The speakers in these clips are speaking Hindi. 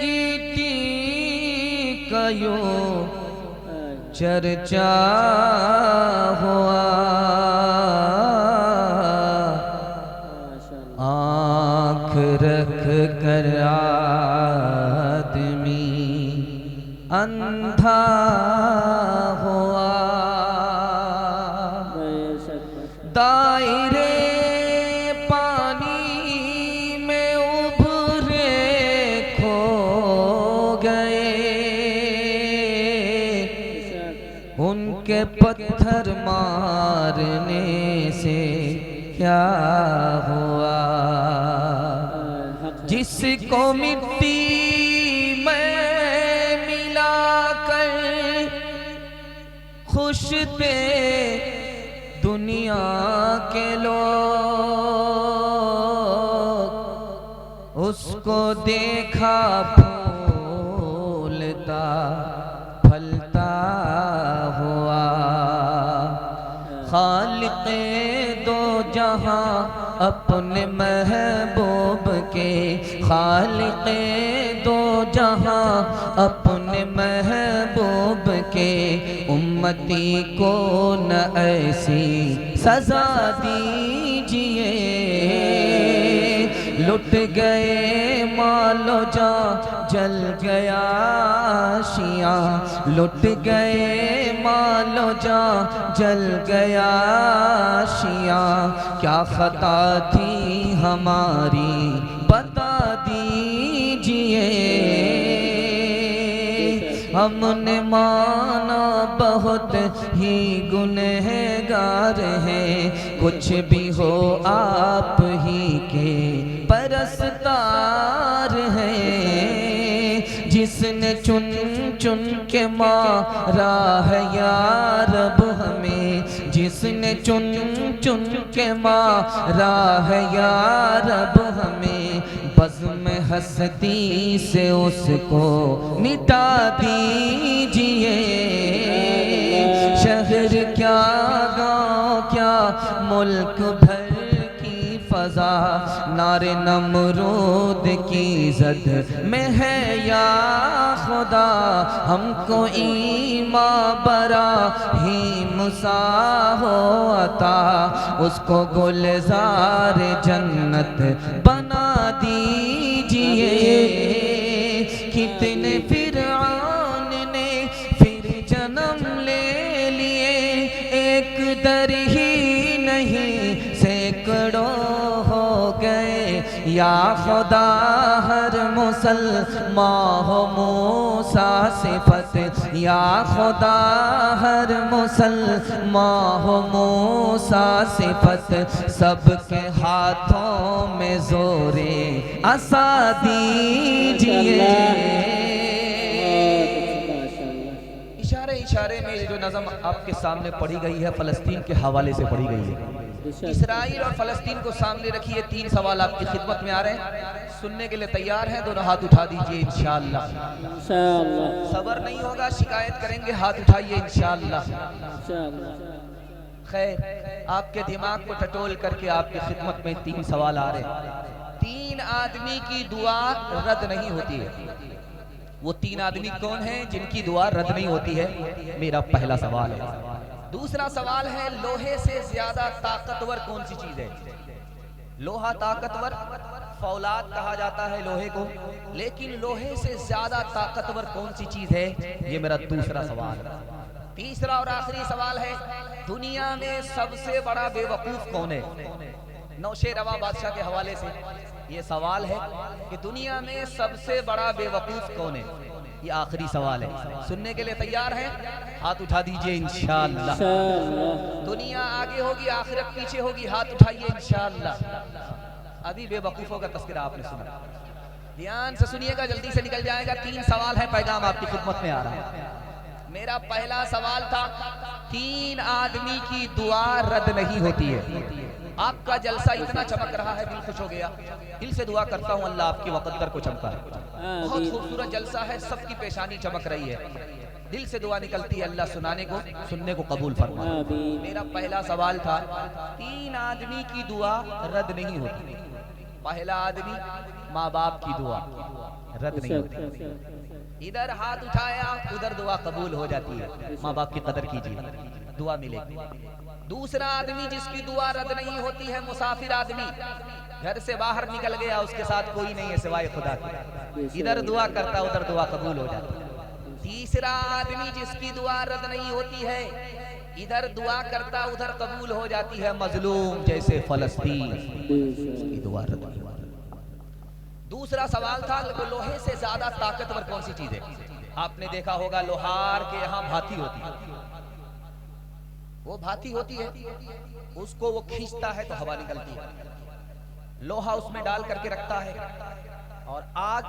गीती कयो चर्चा हुआ आँख रख कर आदमी अंधा हुआ दायरे पानी में उभरे खो गए उनके पत्थर मारने से क्या हुआ जिसको मिट्टी में मिलाकर खुश थे दुनिया के लोग उसको देखा फूलता फलता हुआ खालिक़े दो जहां अपने महबूब के खालिक़े दो जहां अपने महबूब के उम्मती को न ऐसी सजा दीजिए लुट गए मालो जा जल गया शिया लुट गए मालो जा जल गया शिया क्या खता थी हमारी बता दीजिए हमने माना बहुत ही गुनहगार हैं कुछ भी हो आप ही के परस्तार हैं जिसने चुन चुन के मारा है या रब हमें जिसने चुन चुन के मारा है या रब हमें बज़्म हस्ती से उसको मिटा दीजिए शहर क्या गाँव क्या मुल्क भर की फजा नारे नमरूद की ज़द में है या खुदा हमको ईमा बरा ही मुसा हो अता उसको गुलजार जन्नत बना दीजिए कितने फिरऔन ने फिर जन्म ले लिए एक दर ही नहीं सैकड़ों हो गए या खुदा हर मुसलमान हो मूसा सिफत, या खुदा हर मुसलमान हो मूसा सिफत, सबके हाथों में जोरे असा दीजिए। इशारे में ये जो नज़म आपके सामने पढ़ी गई है फ़लस्तीन के हवाले से पढ़ी गई है। इसराइल और फ़लस्तीन को सामने रखिए। 3 सवाल आपकी खिदमत में आ रहे हैं, सुनने के लिए तैयार हैं? दोनों हाथ उठा दीजिए इंशाअल्लाह। सबर नहीं होगा, शिकायत करेंगे, हाथ उठाइए इंशाअल्लाह। खैर, आपके दिमाग को टटोल करके आपकी खिदमत में 3 सवाल आ रहे हैं। 3 आदमी की दुआ रद्द नहीं होती है। वो 3 आदमी कौन हैं जिनकी दुआ रद्द नहीं होती है? मेरा पहला सवाल है। दूसरा सवाल है, लोहे से ज्यादा ताकतवर कौन सी चीज है? लोहा ताकतवर, फौलाद कहा जाता है लोहे को, लेकिन लोहे से ज्यादा ताकतवर कौन सी चीज है? ये मेरा दूसरा सवाल है। तीसरा और आखिरी सवाल है, दुनिया में सबसे बड़ा बेवकूफ कौन है? नौशेरवा बादशाह के हवाले से ये सवाल है कि दुनिया में सबसे बड़ा बेवकूफ कौन है? ये आखिरी सवाल है। सुनने के लिए तैयार हैं? हाथ उठा दीजिए इंशाअल्लाह। दुनिया आगे होगी, आखिरत पीछे होगी, हाथ उठाइए इंशाअल्लाह। अभी बेवकूफों का तस्करा आपने सुना, ध्यान से सुनिएगा, जल्दी से निकल जाएगा। 3 सवाल है, पैगाम आपकी खिदमत में आ रहा है। मेरा पहला सवाल था, 3 आदमी की दुआ रद्द नहीं होती है। आपका जलसा इतना चमक रहा है, दिल खुश हो गया। दिल से दुआ करता हूँ अल्लाह आपकी मुक़द्दर को चमका है। बहुत खूबसूरत जलसा है, सबकी पेशानी चमक रही है। दिल से दुआ निकलती है, अल्लाह सुनने को कबूल फरमाए। मेरा पहला सवाल था, 3 आदमी की दुआ रद्द नहीं होती। पहला आदमी, माँ बाप की दुआ रद्द नहीं होती। इधर हाथ उठाया, उधर दुआ कबूल हो जाती है। माँ बाप की कदर कीजिए, दुआ मिलेगी। दूसरा आदमी जिसकी दुआ रद्द नहीं होती है, मुसाफिर आदमी, घर से बाहर निकल गया, उसके साथ कोई नहीं है सिवाय खुदा के, इधर दुआ करता उधर दुआ कबूल हो जाती है। तीसरा आदमी जिसकी दुआ रद्द नहीं होती है, इधर दुआ करता उधर कबूल हो जाती है, मजलूम जैसे फलस्तीन, उसकी दुआ रद्द नहीं होती। दूसरा सवाल था, लोहे से ज्यादा ताकतवर कौन सी चीज है? आपने देखा होगा लोहार के यहाँ भाती होती है, वो भाती होती है, उसको वो खींचता है तो हवा निकलती है। लोहा उसमें डाल करके रखता है और आग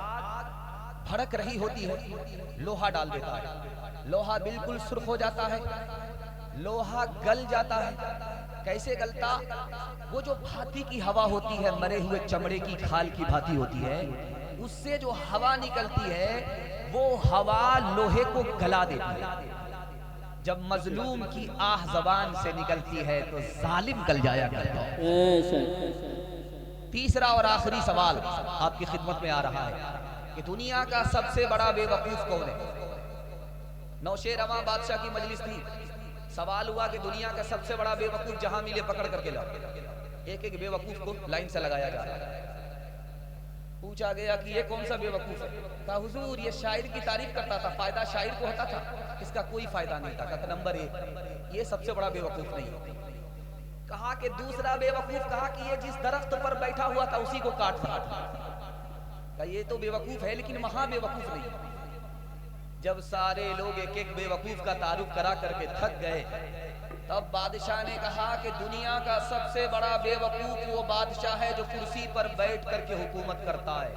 भड़क रही होती है, लोहा डाल देता है, लोहा बिल्कुल सुर्ख हो जाता है, लोहा गल जाता है। कैसे गलता? वो जो भाती की हवा होती है, मरे हुए चमड़े की खाल की भाती होती है, उससे जो हवा निकलती है वो हवा लोहे को गला देती है। जब मजलूम की आह जबान से निकलती है तो जालिम गल जाया करता है। तीसरा और आखिरी सवाल आपकी खिदमत में आ रहा है कि दुनिया का सबसे बड़ा बेवकूफ कौन है? नौशेरवा बादशाह की मजलिस थी, सवाल हुआ कि दुनिया का सबसे बड़ा बेवकूफ जहां मिले पकड़ करके लाओ। एक एक बेवकूफ को लाइन से लगाया जा रहा है। पूछा गया कि ये कौन सा बेवकूफ है? कहा हुजूर ये शायर की तारीफ करता था, फायदा शायर को होता था, इसका कोई फायदा नहीं था। कहा नंबर 1, ये सबसे बड़ा बेवकूफ नहीं। कहा कि दूसरा बेवकूफ, कहा कि ये जिस दरख्त पर बैठा हुआ था उसी को काट रहा था। कहा ये तो बेवकूफ है लेकिन महा बेवकूफ नहीं। जब सारे लोग एक एक बेवकूफ का तारुफ करा करके थक गए, तब बादशाह ने कहा कि दुनिया का सबसे बड़ा बेवकूफ वो बादशाह है जो कुर्सी पर बैठ करके हुकूमत करता है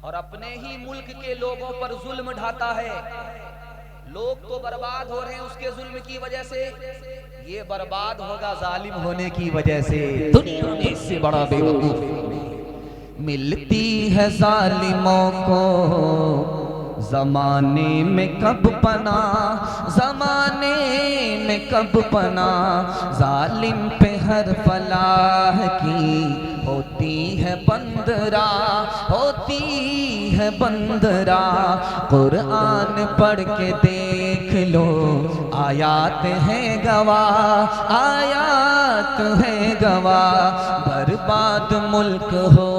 और अपने ही मुल्क के लोगों पर जुल्म ढाता है। लोग तो बर्बाद हो रहे हैं उसके जुल्म की वजह से, ये बर्बाद होगा जालिम होने की वजह से। दुनिया में इससे बड़ा बेवकूफ मिलती है जालिमों को जमाने में कब पना, जमाने में कब पना, जालिम पे हर फलाह की होती है बंदरा, होती है बंदरा। कुरान पढ़ के देख लो, आयात है गवाह, आयात है गवाह। बर्बाद मुल्क हो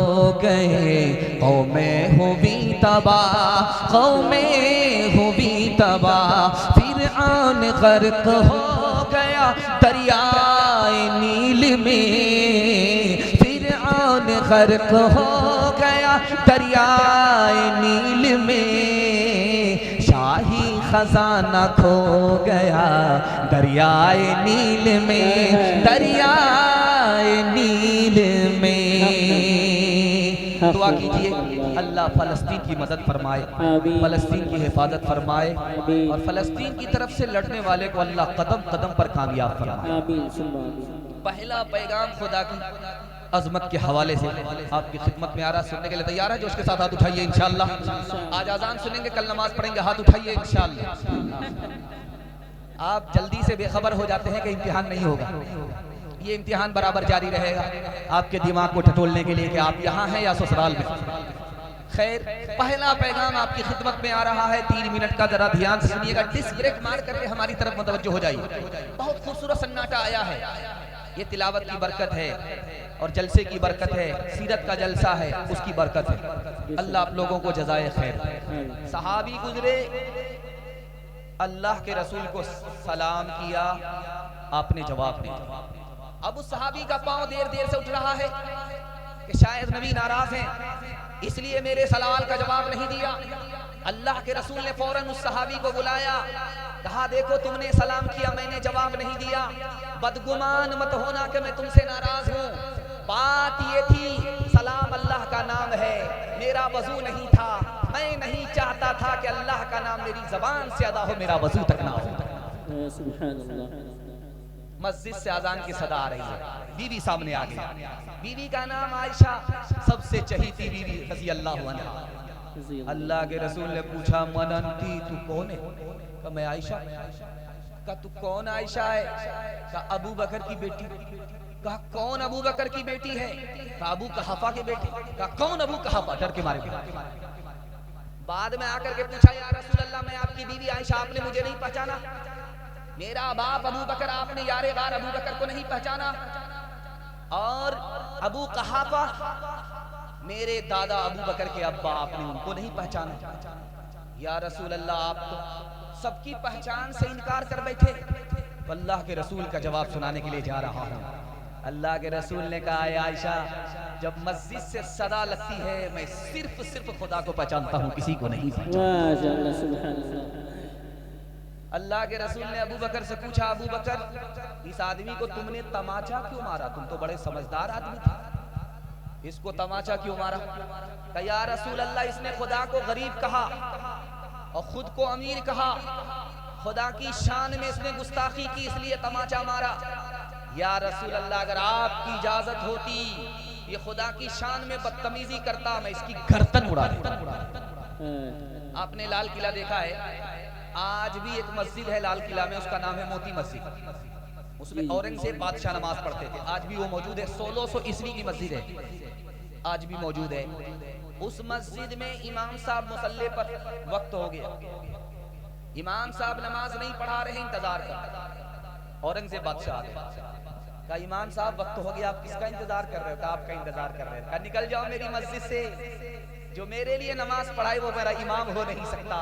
गए, कौमें हुई तबाह, कौमें हुई तबाह। फिरऔन गर्क हो गया दरियाए नील में, फिरऔन गर्क हो गया दरियाए नील में, शाही खजाना खो गया दरियाए नील में, दरियाए नील में। दुआ कीजिए अल्लाह फ़लस्तीन की मदद फरमाए, फ़लस्तीन की हिफाजत फरमाए और फ़लस्तीन की तरफ से लड़ने वाले को अल्लाह कदम कदम पर कामयाब फरमाए। पहला पैगाम खुदा की अजमत के हवाले से आपकी खिदमत में आ रहा, सुनने के लिए तैयार है? जो उसके साथ हाथ उठाइए इंशाअल्लाह। आज अजान सुनेंगे, कल नमाज पढ़ेंगे, हाथ उठाइए इंशाअल्लाह। आप जल्दी से बेखबर हो जाते हैं कि इम्तिहान नहीं होगा, ये इम्तिहान बराबर जारी रहेगा आपके दिमाग को टटोलने के लिए कि आप यहाँ हैं या ससुराल में। खैर, पहला पैगाम आपकी खिदमत में आ रहा है, 3 मिनट का, जरा ध्यान से सुनिएगा। डिस्क ब्रेक मार करके हमारी तरफ मुतवज्जो हो जाइए। बहुत खूबसूरत सन्नाटा आया है, ये तिलावत की बरकत है और जलसे की बरकत है, सीरत का जलसा है, उसकी बरकत है। अल्लाह आप लोगों को जज़ाए खैर। सहाबी गुजरे, अल्लाह के रसूल को सलाम किया, आपने जवाब दिया। अब उस सहाबी का पांव देर देर से उठ रहा है कि शायद नबी नाराज हैं, इसलिए मेरे सवाल का जवाब नहीं दिया। अल्लाह के रसूल ने फौरन उस सहाबी को बुलाया, कहा देखो तुमने सलाम किया, मैंने जवाब नहीं दिया, बदगुमान मत होना कि मैं तुमसे नाराज हूँ। बात ये थी, सलाम अल्लाह का नाम है, मेरा वजू नहीं था, मैं नहीं चाहता था कि अल्लाह का नाम मेरी जबान से अदा हो, मेरा वजू तक ना हो। सुभान अल्लाह। मस्जिद से अजान की सदा आ रही है, बीवी सामने आ गई। बीवी का नाम आयशा, सबसे चहीती बीवी रज़ी अल्लाह अन्हा। अल्लाह के रसूल ने पूछा, मन अंती, तू कौन है? कहा मैं आयशा। कहा तू कौन आयशा है? कहा अबू बकर की बेटी। कहा कौन अबू बकर की बेटी है? कहा अबू कहाफा की बेटी। कहा कौन अबू कहाफा? डर के मारे। बाद में आकर के पूछा, या रसूल अल्लाह, मैं आपकी बीवी आयशा, आपने मुझे नहीं पहचाना? मेरा बाप अबू बकर, आपने यारे गार अबू बकर को नहीं पहचाना? और अबू कहाफा, मेरे दादा अबू बकर के अब्बा, आपने उनको नहीं पहचाना? या रसूल अल्लाह, आप तो सबकी पहचान से इनकार कर बैठे। अल्लाह के रसूल का जवाब सुनाने के लिए जा रहा हूँ। अल्लाह के रसूल ने कहा, आयशा, जब मस्जिद से सदा लगती है, मैं सिर्फ खुदा को पहचानता हूँ, किसी को नहीं पहचानता। अल्लाह के रसूल ने अबू बकर से पूछा, अबू बकर, इस आदमी को तुमने तमाचा क्यों मारा? तुम तो बड़े समझदार आदमी थे, इसको तमाचा क्यों मारा? कहा या रसूल अल्लाह, इसने खुदा को गरीब कहा और खुद को अमीर कहा, खुदा की शान में इसने गुस्ताखी की, इसलिए तमाचा मारा। या रसूल अल्लाह, अगर आपकी इजाजत होती, ये खुदा की शान में बदतमीजी करता, मैं इसकी गर्दन उड़ा देता। आपने लाल किला देखा है, आज भी एक मस्जिद है लाल किला में, उसका नाम है मोती मस्जिद। उसमें औरंगजेब बादशाह नमाज पढ़ते थे, आज भी वो मौजूद है। 1600 ईस्वी की मस्जिद है, आज भी मौजूद है। उस मस्जिद में इमाम साहब मुसल्ले पर, वक्त हो गया, इमाम साहब नमाज नहीं पढ़ा रहे, इंतजार कर। औरंगजेब बादशाह आ गया, कहा इमाम साहब वक्त हो गया, आप किसका इंतजार कर रहे हो? कहा आपका इंतजार कर रहे हो। कहा निकल जाओ मेरी मस्जिद से, जो मेरे लिए नमाज पढ़ाए वो मेरा इमाम हो नहीं सकता,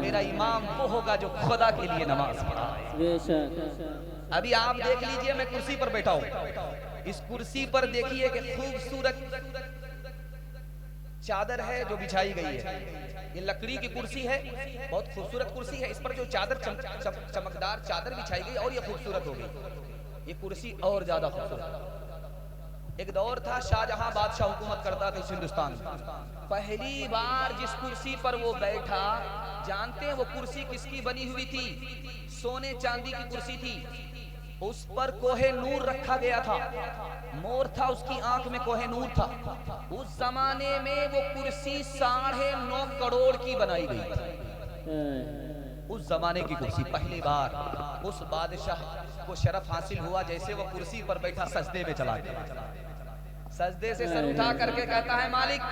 मेरा इमाम वो होगा जो खुदा के लिए नमाज पढ़ाए। अभी आप देख लीजिए, मैं कुर्सी पर बैठा हूँ, इस कुर्सी पर देखिए कि खूबसूरत चादर है जो बिछाई गई है। ये लकड़ी की कुर्सी है, बहुत खूबसूरत कुर्सी है, इस पर जो चादर चमकदार चादर बिछाई गई और ये खूबसूरत हो गई, ये कुर्सी और ज्यादा खूबसूरत। एक दौर था, शाहजहां बादशाह हुकूमत करता था इस हिंदुस्तान में। पहली बार जिस कुर्सी पर वो बैठा, जानते हैं वो कुर्सी किसकी बनी हुई थी? सोने चांदी की कुर्सी थी, उस पर कोहे नूर रखा गया था, मोर था, उसकी आंख में कोहे नूर था। उस जमाने में वो कुर्सी 9.5 करोड़ की बनाई गई थी। उस जमाने की कुर्सी, पहली बार उस बादशाह को शरफ हासिल हुआ, जैसे वो कुर्सी पर बैठा सजदे में चला गया। सजदे से सर उठा करके कहता है, मालिक,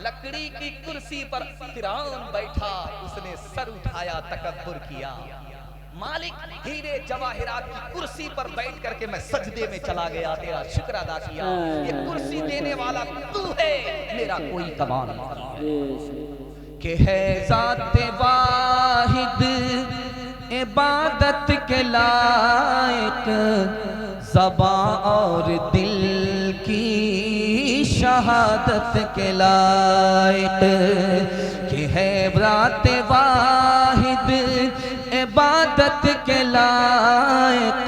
लकड़ी की कुर्सी पर फिरौन बैठा, उसने सर उठाया, तकब्बुर किया। मालिक, हीरे जवाहिरात की कुर्सी पर बैठ करके मैं सजदे में चला गया, तेरा शुक्र अदा किया। ये कुर्सी देने वाला तू है, मेरा कोई कमाल नहीं। के है ज़ाते वाहिद इबादत के लायक, ज़बां और दिल की शहादत के लायक कि है रात वाहिद इबादत के लायक,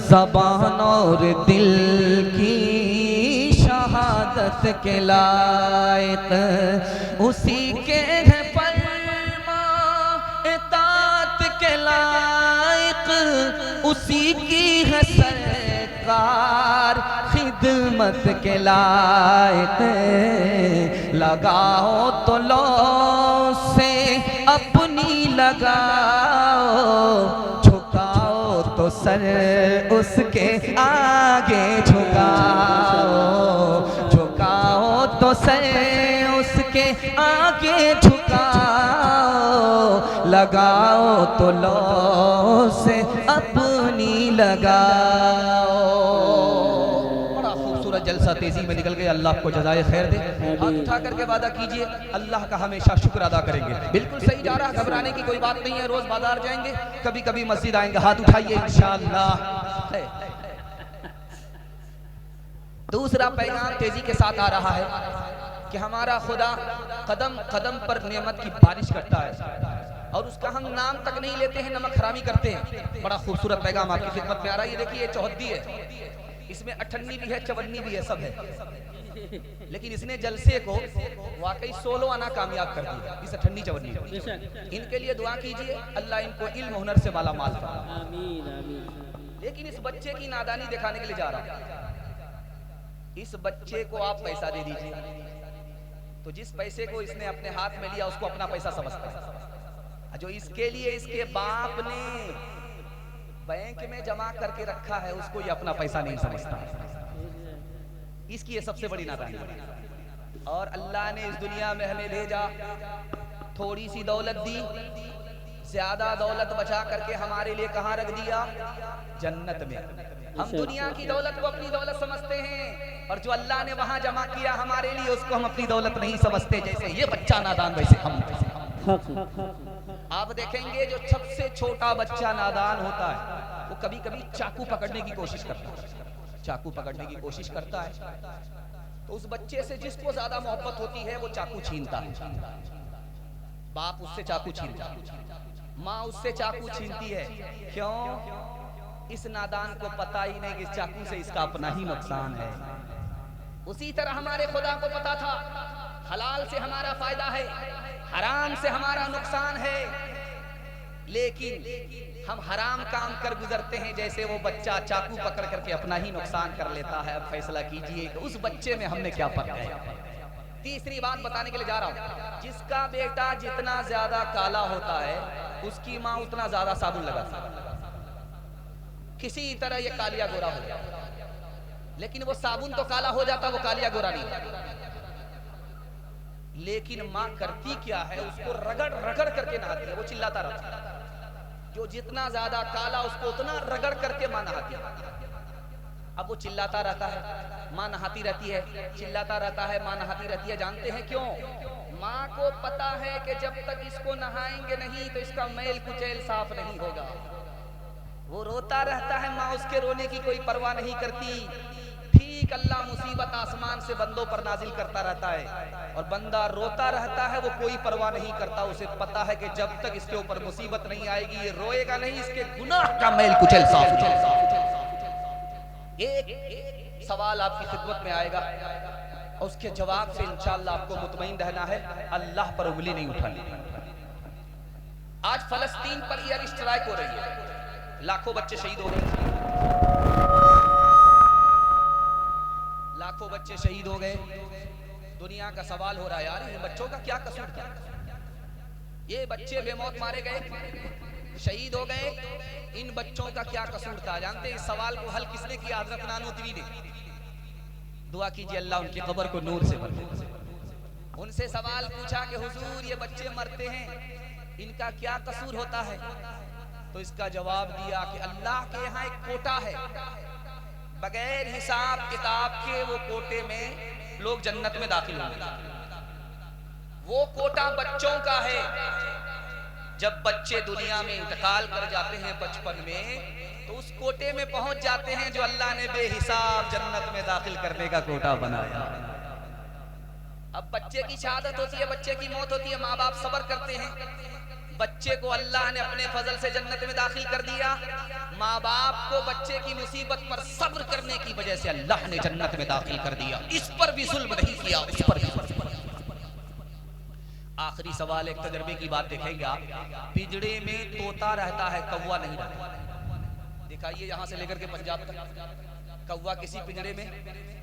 ज़बान और दिल की शहादत के लायक, उसी के है फरमा इताअत के लायक, उसी की है सरकार खिदमत के लायक। लगाओ तो लो से अपनी लगाओ, झुकाओ तो सर उसके आगे झुकाओ, झुकाओ तो सर उसके आगे झुकाओ, लगाओ तो लो से अपनी लगाओ। बड़ा खूबसूरत जलसा तेजी में निकल गया। अल्लाह आपको जज़ाए खैर दे। हाथ उठा करके वादा कीजिए अल्लाह का हमेशा शुक्र अदा करेंगे। बिल्कुल सही जा रहा, घबराने की कोई बात नहीं है। रोज बाजार जाएंगे, कभी कभी मस्जिद आएंगे, हाथ उठाइए इंशाअल्लाह। दूसरा पैगाम तेजी के साथ आ रहा है कि हमारा खुदा कदम कदम पर नेमत की बारिश करता है और उसका हम नाम तक नहीं लेते हैं, नमक हरामी करते हैं। बड़ा खूबसूरत पैगाम आपकी खिदमत में आ रहा है। ये देखिए, ये चौहद्दी है, इसमें 58 भी है, 54 भी है, सब है। लेकिन इसने जलसे को वाकई 16 आना कामयाब कर दिया, इस 58 54। इनके लिए दुआ कीजिए अल्लाह इनको इल्म हुनर से माला माल करे। लेकिन इस बच्चे की नादानी दिखाने के लिए जा रहा हूं। इस बच्चे को आप पैसा दे दीजिए तो जिस पैसे को इसने अपने हाथ में लिया उसको अपना पैसा समझता है। जो इसके लिए इसके बाप ने बैंक में जमा करके रखा है उसको ये अपना पैसा नहीं समझता है। इसकी ये सबसे बड़ी नादानी। और अल्लाह ने इस दुनिया में हमें भेजा, थोड़ी सी दौलत दी, ज्यादा दौलत बचा करके हमारे लिए कहाँ रख दिया? जन्नत में। हम दुनिया की दौलत को अपनी दौलत समझते हैं और जो अल्लाह ने वहां जमा किया हमारे लिए उसको हम अपनी दौलत नहीं समझते। जैसे ये बच्चा नादान वैसे हम। आप देखेंगे जो सबसे छोटा बच्चा नादान होता है वो कभी कभी चाकू पकड़ने की कोशिश करता है, चाकू पकड़ने की कोशिश करता है तो उस बच्चे से जिसको ज्यादा मोहब्बत होती है वो चाकू छीनता है। बाप उससे चाकू छीनता है, माँ उससे चाकू छीनती है। क्यों? इस नादान को पता ही नहीं कि इस चाकू से इसका अपना ही नुकसान है। उसी तरह हमारे खुदा को पता था हलाल से हमारा फायदा है, हराम से हमारा नुकसान है, लेकिन हम हराम काम कर गुजरते हैं। जैसे वो बच्चा चाकू पकड़ करके अपना ही नुकसान कर लेता है। अब फैसला कीजिए कि उस बच्चे में हमने क्या फर्क है। तीसरी बात बताने के लिए जा रहा हूं, जिसका बेटा जितना ज्यादा काला होता है उसकी माँ उतना ज्यादा साबुन लगाती है। किसी तरह ये कालिया गोरा हो जाता, लेकिन वो साबुन तो काला हो जाता, वो कालिया गोरा नहीं। लेकिन माँ करती क्या है, उसको रगड़ रगड़ करके नहाती है। वो चिल्लाता रहता है, जो जितना ज्यादा काला उसको उतना रगड़ करके माँ नहाती है। अब वो चिल्लाता रहता है, माँ नहाती रहती है, चिल्लाता रहता है, माँ नहाती रहती है। जानते हैं क्यों? माँ को पता है कि जब तक इसको नहाएंगे नहीं तो इसका मैल कुचैल साफ नहीं होगा। वो रोता रहता है, माँ उसके रोने की कोई परवाह नहीं करती। ठीक अल्लाह मुसीबत आसमान से बंदों पर नाजिल करता रहता है और बंदा रोता रहता है, वो कोई परवाह नहीं करता। उसे पता है कि जब तक इसके ऊपर मुसीबत नहीं आएगी ये रोएगा नहीं, इसके गुनाह का मैल कुचैल साफ। एक सवाल आपकी खिदमत में आएगा और उसके जवाब से इंशाअल्लाह आपको मुतमईन रहना है, अल्लाह पर उंगली नहीं उठानी। आज फलस्तीन पर एयर स्ट्राइक हो रही है, लाखों बच्चे शहीद हो गए, लाखों बच्चे शहीद हो गए। दुनिया का सवाल हो रहा है, यार इन बच्चों का क्या कसूर था? ये बच्चे बेमौत मारे गए, शहीद हो गए, इन बच्चों का क्या कसूर था? जानते हैं इस सवाल को हल किसने किया? हज़रत नानूतवी ने। दुआ कीजिए अल्लाह उनकी कब्र को नूर से भर दे। उनसे सवाल पूछा कि हुजूर ये बच्चे मरते हैं, इनका क्या कसूर होता है? तो इसका जवाब दिया कि अल्लाह के यहाँ एक कोटा है, बगैर हिसाब किताब के वो कोटे में लोग जन्नत में दाखिल होंगे। वो कोटा बच्चों का है। जब बच्चे दुनिया में इंतकाल कर जाते हैं बचपन में तो उस कोटे में पहुंच जाते हैं जो अल्लाह ने बेहिसाब जन्नत में दाखिल करने का कोटा बनाया। अब बच्चे की शहादत होती है, बच्चे की मौत होती है, माँ बाप सब्र करते हैं। बच्चे को अल्लाह ने अपने फजल से जन्नत में दाखिल कर दिया। माँ बाप को बच्चे की मुसीबत पर सब्र करने की वजह से अल्लाह ने जन्नत में दाखिल कर दिया। इस पर भी जुल्म नहीं किया, उस पर भी जुल्म किया। आखिरी सवाल, एक तजर्बे की बात देखेंगे आप। पिंजड़े में तोता रहता है, कौवा नहीं रहता। दिखाइए यहाँ से लेकर के पंजाब तक, कौवा किसी पिंजड़े में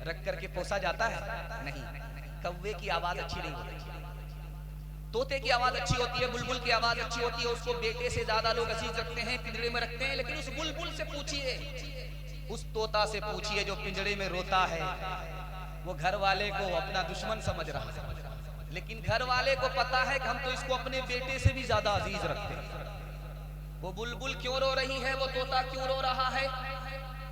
रख करके पोसा जाता है? नहीं। कौवे की आवाज अच्छी नहीं होती, तोते की आवाज अच्छी होती है, बुलबुल की आवाज अच्छी होती है। उसको बेटे से ज्यादा लोग अजीज रखते हैं, पिंजड़े में रखते हैं। लेकिन उस बुलबुल से पूछिए, उस तोता से पूछिए जो पिंजड़े में रोता है, वो घर वाले को अपना दुश्मन समझ रहा है, लेकिन घर वाले को पता है कि हम तो इसको अपने बेटे से भी ज्यादा अजीज रखते हैं। वो बुलबुल क्यों रो रही है, वो तोता क्यों रो रहा है?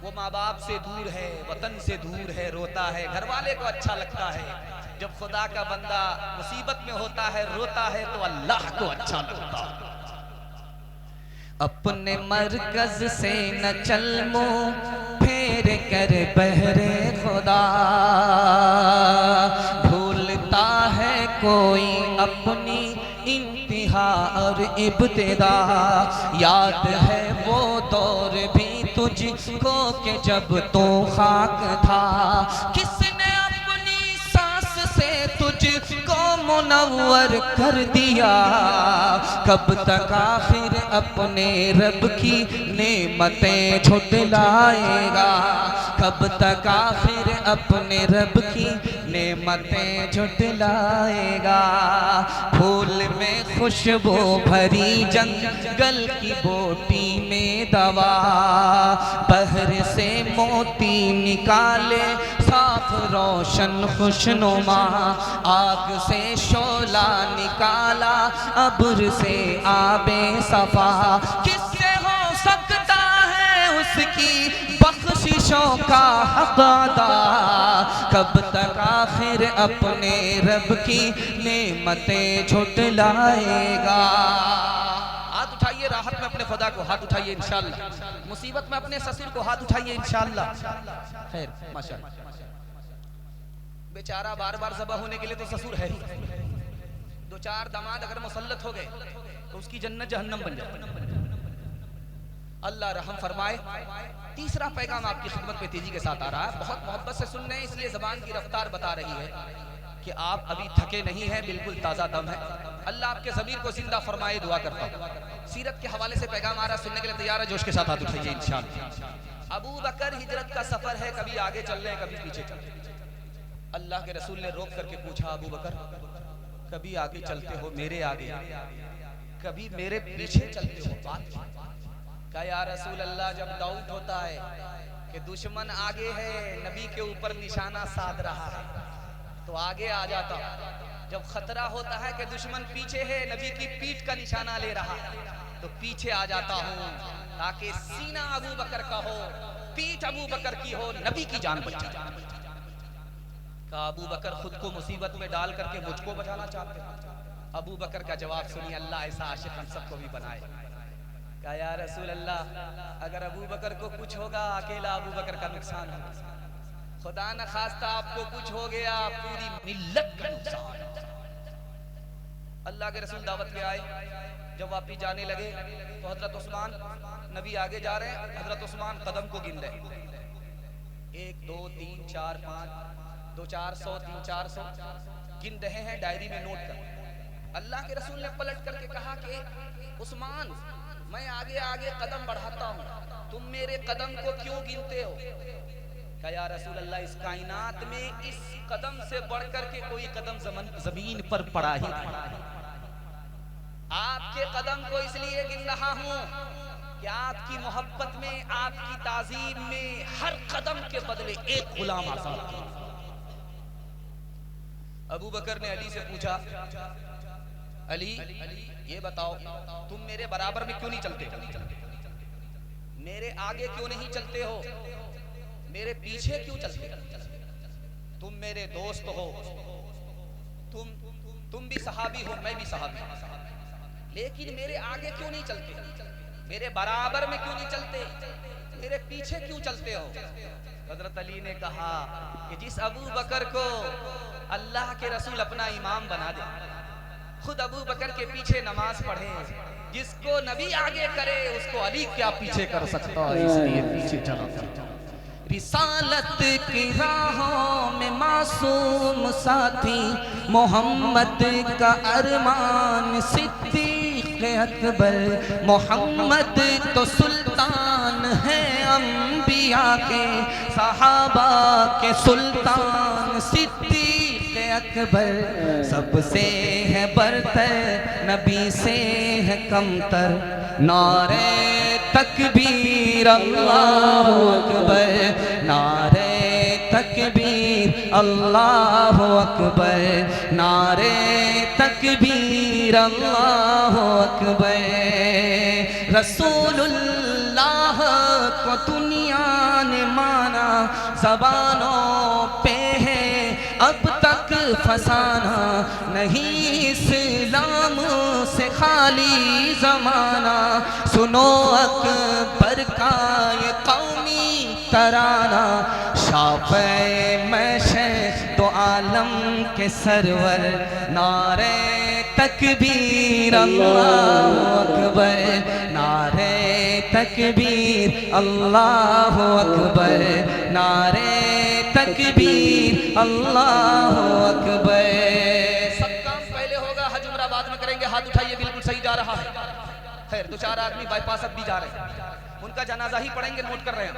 वो माँ बाप से दूर है, वतन से दूर है, रोता है। घर वाले को अच्छा लगता है जब खुदा का बंदा मुसीबत में होता है, रोता है, तो अल्लाह को अच्छा लगता है। अपने मरकज से न चल मुँह फेर कर बहरे खुदा, भूलता है कोई अपनी इंतहा और इब्तिदा। याद है वो दौर भी तुझको के जब तो खाक था, किसने अपनी सांस से तुझको मुनव्वर कर दिया। कब तक आखिर अपने रब की नेमतें झुटलाएगा, कब तक आखिर अपने रब की नेमतें झुटलाएगा। फूल में खुशबू भरी जंगल की बोटी में दवा, बहर से मोती निकाले साफ रोशन खुशनुमा। आग से शोला निकाला अब्र से आबे सफा, किससे हो सकता है उसकी बख्शिशों का हक अदा। कब तक आखिर अपने रब की नेमतें झुटलाएगा। हाथ उठाइए राहत में अपने खुदा को, हाथ उठाइए इंशाअल्लाह। मुसीबत में अपने ससुर को हाथ उठाइए इंशाअल्लाह। खैर माशाअल्लाह, बेचारा बार बार ज़बह होने के लिए तो ससुर है ही। दो चार दामाद अगर मुसल्लत हो गए तो उसकी जन्नत जहन्नम बन जाए। अल्लाह रहम फरमाए। तीसरा पैगाम आपकी खिदमत में तेजी के साथ आ रहा है, बहुत मोहब्बत से सुन रहे हैं, इसलिए ज़बान की रफ्तार बता रही है कि आप अभी थके नहीं हैं, बिल्कुल ताज़ा दम है। अल्लाह आपके ज़मीर को जिंदा फरमाए, दुआ करता हूँ। सीरत के हवाले से पैगाम आ रहा है, सुनने के लिए तैयार है? जोश के साथ हाथ उठाइए इंशाअल्लाह। अबू बकर हिजरत का सफर है, कभी आगे चल रहे हैं, कभी पीछे चल रहे हैं। अल्लाह के रसूल ने रोक करके पूछा, अबू बकर कभी आगे चलते हो मेरे आगे, कभी मेरे पीछे चलते हो? बात का या रसूल अल्लाह, जब डाउट होता है कि दुश्मन आगे है, नबी के ऊपर निशाना साध रहा है, तो आगे आ जाता। जब खतरा होता है कि दुश्मन पीछे है, नबी की पीठ का निशाना ले रहा है, तो पीछे आ जाता हूँ, ताकि सीना अबू बकर का हो, पीठ अबू बकर की हो, नबी की जान बचे। का अबू बकर खुद को मुसीबत में डाल करके मुझको बचाना चाहते हैं? अबू बकर का जवाब सुनिए, अल्लाह ऐसा आशिक हम सबको भी बनाए। कहा या रसूल अल्लाह, अगर अबू बकर को कुछ होगा, अकेला अबू बकर का नुकसान होगा, खुदा न खास्ता आपको कुछ हो गया, पूरी मिल्लत का नुकसान। अल्लाह के रसूल दावत में आए, जब वापिस जाने लगे तो हजरत उस्मान, नबी आगे जा रहे हैं, हजरत उस्मान कदम को गिन रहे, 1 2 3 4 5 2 400 3 400 गिन रहे हैं, डायरी में नोट कर। अल्लाह के रसूल ने पलट करके कहा कि उस्मान, मैं आगे आगे कदम बढ़ाता हूँ, तुम मेरे कदम को क्यों गिनते हो? कहा या रसूल अल्लाह, इस कायनात में इस कदम से बढ़कर के कोई कदम जमीन पर पड़ा ही नहीं। आपके कदम को इसलिए गिन रहा हूँ कि आपकी मोहब्बत में, आपकी ताजीम में हर कदम के बदले एक गुलाम आजाद किया। अबू बकर ने अली से पूछा, अली ये बताओ, तुम मेरे बराबर में क्यों नहीं चलते? मेरे आगे क्यों नहीं चलते हो? मेरे पीछे क्यों चलते? तुम मेरे दोस्त हो, तुम भी सहाबी हो, मैं भी सहाबी हूं, लेकिन मेरे आगे क्यों नहीं चलते? मेरे बराबर में क्यों नहीं चलते? मेरे पीछे क्यों चलते हो? हजरत अली ने कहा कि जिस अबू बकर को अल्लाह के रसूल अपना इमाम बना दे, खुद अबू बकर के पीछे नमाज पढ़े, जिसको नबी आगे करे उसको अली क्या पीछे कर सकता है, इसलिए पीछे चला। रिसालत की राहों में मासूम साथी मोहम्मद का अरमान सिद्दीक़ अकबर, मोहम्मद तो सुल्तान है अंबिया के, सहाबा के सुल्तान सिद्दीक़ अकबर, सबसे है बरतर नबी से है कमतर, नारे तकबीर अल्लाहु अकबर, नारे तकबीर अल्लाहु अकबर, नारे तकबीर अल्लाहु अकबर। रसूलुल्लाह को दुनिया ने माना, ज़बानों पे है अब तक फसाना, नहीं इस्लाम से खाली ज़माना, सुनो अकबर का ये कौमी तराना, शाफ़े मैशे तो आलम के सरवर, नारे तकबीर अल्लाहु अकबर, नारे तकबीर अल्लाहु अकबर, नारे तकबीर अल्लाहु अकबर। सब काम पहले होगा, हज उम्रा बाद में करेंगे। हाथ उठाइए, बिल्कुल सही जा रहा है। खैर, 2-4 आदमी बाईपास अब भी जा रहे हैं, उनका जनाजा ही पढ़ेंगे, नोट कर रहे हैं।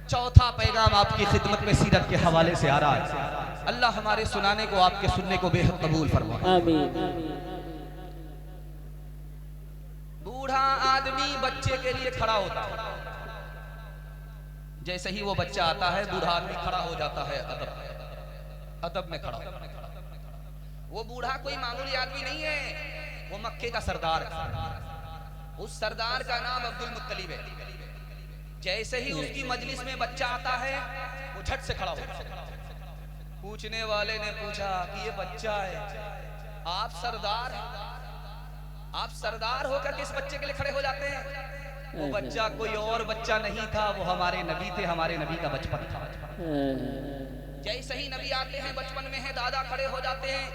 चौथा पैगाम आपकी खिदमत में सीरत के हवाले से आ रहा है। अल्लाह हमारे सुनाने को, आपके सुनने को बेहद कबूल फरमाए। आमीन। बूढ़ा आदमी बच्चे के लिए खड़ा होता है, जैसे ही वो बच्चा आता है बूढ़ा आदमी खड़ा हो जाता है, अदब में खड़ा होता है। वो बूढ़ा कोई मामूली आदमी नहीं है, वो मक्के का सरदार है। उस सरदार का नाम अब्दुल मुत्तलिब है। जैसे ही उसकी मजलिस में बच्चा आता है वो झट से खड़ा होता है। पूछने वाले ने पूछा कि ये बच्चा है, आप सरदार हैं, आप सरदार होकर के इस बच्चे के लिए खड़े हो जाते हैं? वो बच्चा कोई और बच्चा नहीं था, वो हमारे नबी थे, हमारे नबी का बचपन था। जैसे ही नबी आते हैं, बचपन में है, दादा खड़े हो जाते हैं।